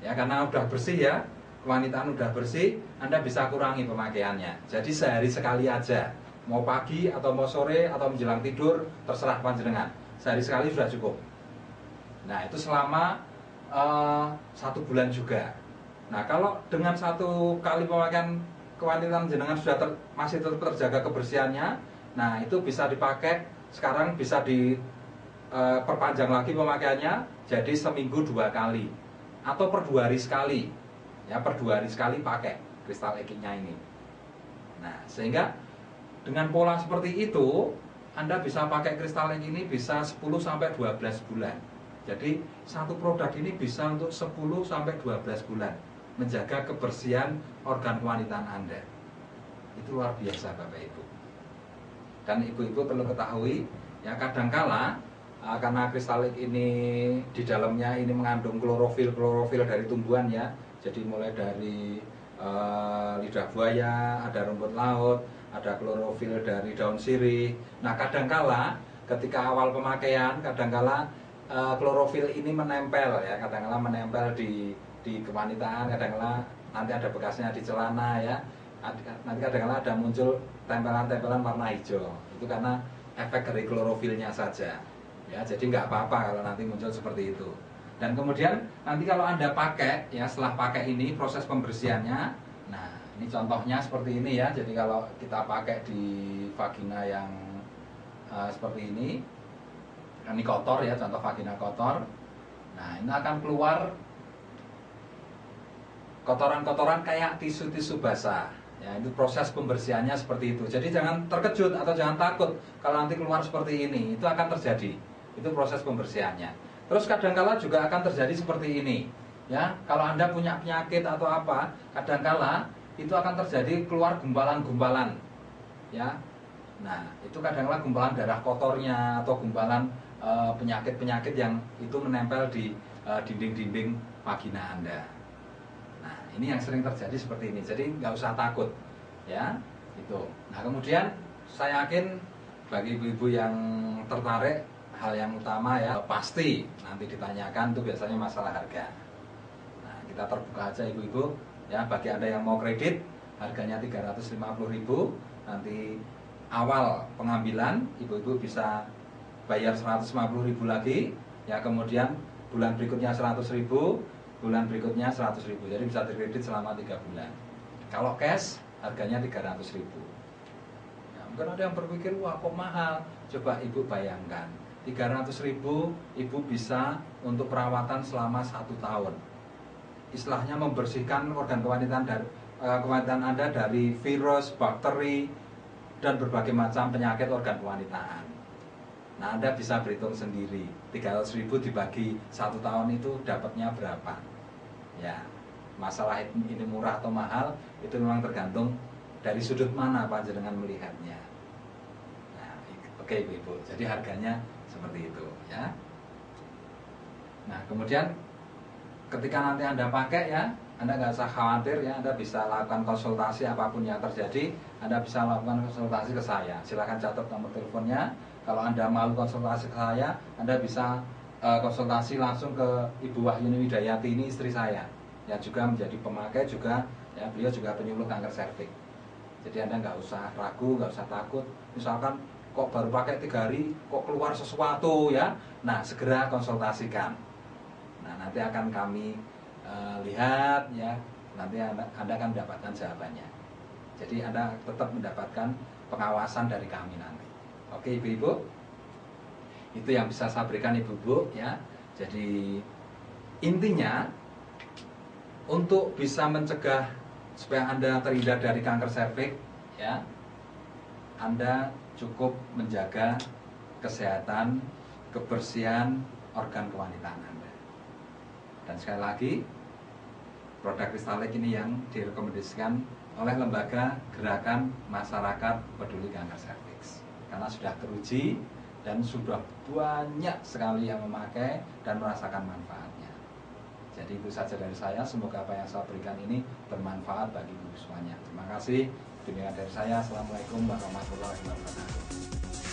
ya, karena udah bersih ya, kewanitaan udah bersih, Anda bisa kurangi pemakaiannya. Jadi sehari sekali aja, mau pagi atau mau sore atau menjelang tidur, terserah panjenengan. Sehari sekali sudah cukup. Nah, itu selama 1 bulan juga. Nah, kalau dengan 1 kali pemakaian kewanitaan jenengan sudah masih tetap terjaga kebersihannya, nah itu bisa dipakai sekarang, bisa diperpanjang lagi pemakaiannya jadi seminggu 2 kali atau per 2 hari sekali, ya, per 2 hari sekali pakai kristal egg-nya ini. Nah, sehingga dengan pola seperti itu Anda bisa pakai kristal egg ini bisa 10-12 bulan. Jadi satu produk ini bisa untuk 10-12 bulan menjaga kebersihan organ kewanitaan Anda. Itu luar biasa Bapak Ibu. Dan ibu-ibu perlu ketahui, ya, kadangkala karena kristal egg ini di dalamnya ini mengandung klorofil dari tumbuhan ya. Jadi mulai dari lidah buaya, ada rumput laut, ada klorofil dari daun sirih. Nah, kadangkala ketika awal pemakaian, kadangkala klorofil ini menempel ya, kadangkala menempel di kewanitaan, kadangkala nanti ada bekasnya di celana ya, nanti kadangkala ada muncul tempelan-tempelan warna hijau. Itu karena efek dari klorofilnya saja ya, jadi nggak apa-apa kalau nanti muncul seperti itu. Dan kemudian nanti kalau Anda pakai ya, setelah pakai ini proses pembersihannya, nah ini contohnya seperti ini ya. Jadi kalau kita pakai di vagina yang seperti ini kotor ya, contoh vagina kotor. Nah, ini akan keluar kotoran-kotoran kayak tisu-tisu basah. Ya, itu proses pembersihannya seperti itu. Jadi jangan terkejut atau jangan takut kalau nanti keluar seperti ini. Itu akan terjadi. Itu proses pembersihannya. Terus kadangkala juga akan terjadi seperti ini. Ya, kalau Anda punya penyakit atau apa, kadangkala itu akan terjadi keluar gumpalan-gumpalan. Ya. Nah, itu kadangkala gumpalan darah kotornya atau gumpalan penyakit-penyakit yang itu menempel di dinding-dinding vagina Anda. Nah, ini yang sering terjadi seperti ini. Jadi nggak usah takut, ya. Itu. Nah, kemudian saya yakin bagi ibu-ibu yang tertarik, hal yang utama ya pasti nanti ditanyakan itu biasanya masalah harga. Nah, kita terbuka aja ibu-ibu, ya. Bagi Anda yang mau kredit, harganya 350.000. Nanti awal pengambilan ibu-ibu bisa bayar 150.000 lagi, ya, kemudian bulan berikutnya 100.000, bulan berikutnya 100.000. Jadi bisa dikredit selama 3 bulan. Kalau cash harganya 300.000. Ya, mungkin ada yang berpikir, wah kok mahal. Coba ibu bayangkan, 300.000 ibu bisa untuk perawatan selama 1 tahun. Istilahnya membersihkan organ kewanitaan Anda dari virus, bakteri, dan berbagai macam penyakit organ kewanitaan. Nah, Anda bisa berhitung sendiri, 300.000 dibagi 1 tahun itu dapatnya berapa. Ya, masalah ini murah atau mahal itu memang tergantung dari sudut mana panjenengan melihatnya. Oke ibu-ibu, jadi harganya seperti itu ya. Nah kemudian ketika nanti Anda pakai ya, Anda nggak usah khawatir ya, Anda bisa lakukan konsultasi apapun yang terjadi, Anda bisa lakukan konsultasi ke saya. Silahkan catat nomor teleponnya. Kalau Anda mau konsultasi ke saya, Anda bisa konsultasi langsung ke Ibu Wahyuni Widayati, ini istri saya, yang juga menjadi pemakai juga ya, beliau juga penyuluh kanker serviks. Jadi Anda nggak usah ragu, nggak usah takut. Misalkan kok baru pakai 3 hari, kok keluar sesuatu ya. Nah segera konsultasikan. Nah nanti akan kami lihat ya, nanti anda akan mendapatkan jawabannya. Jadi Anda tetap mendapatkan pengawasan dari kami nanti. Oke ibu-ibu, itu yang bisa saya berikan ibu-ibu ya. Jadi intinya untuk bisa mencegah supaya Anda terhindar dari kanker serviks ya, Anda cukup menjaga kesehatan, kebersihan organ kewanitaan Anda. Dan sekali lagi, produk Crystalec ini yang direkomendasikan oleh Lembaga Gerakan Masyarakat Peduli Kanker Serviks, karena sudah teruji dan sudah banyak sekali yang memakai dan merasakan manfaatnya. Jadi itu saja dari saya, semoga apa yang saya berikan ini bermanfaat bagi ibu semuanya. Terima kasih. Demikian dari saya, Assalamualaikum warahmatullahi wabarakatuh.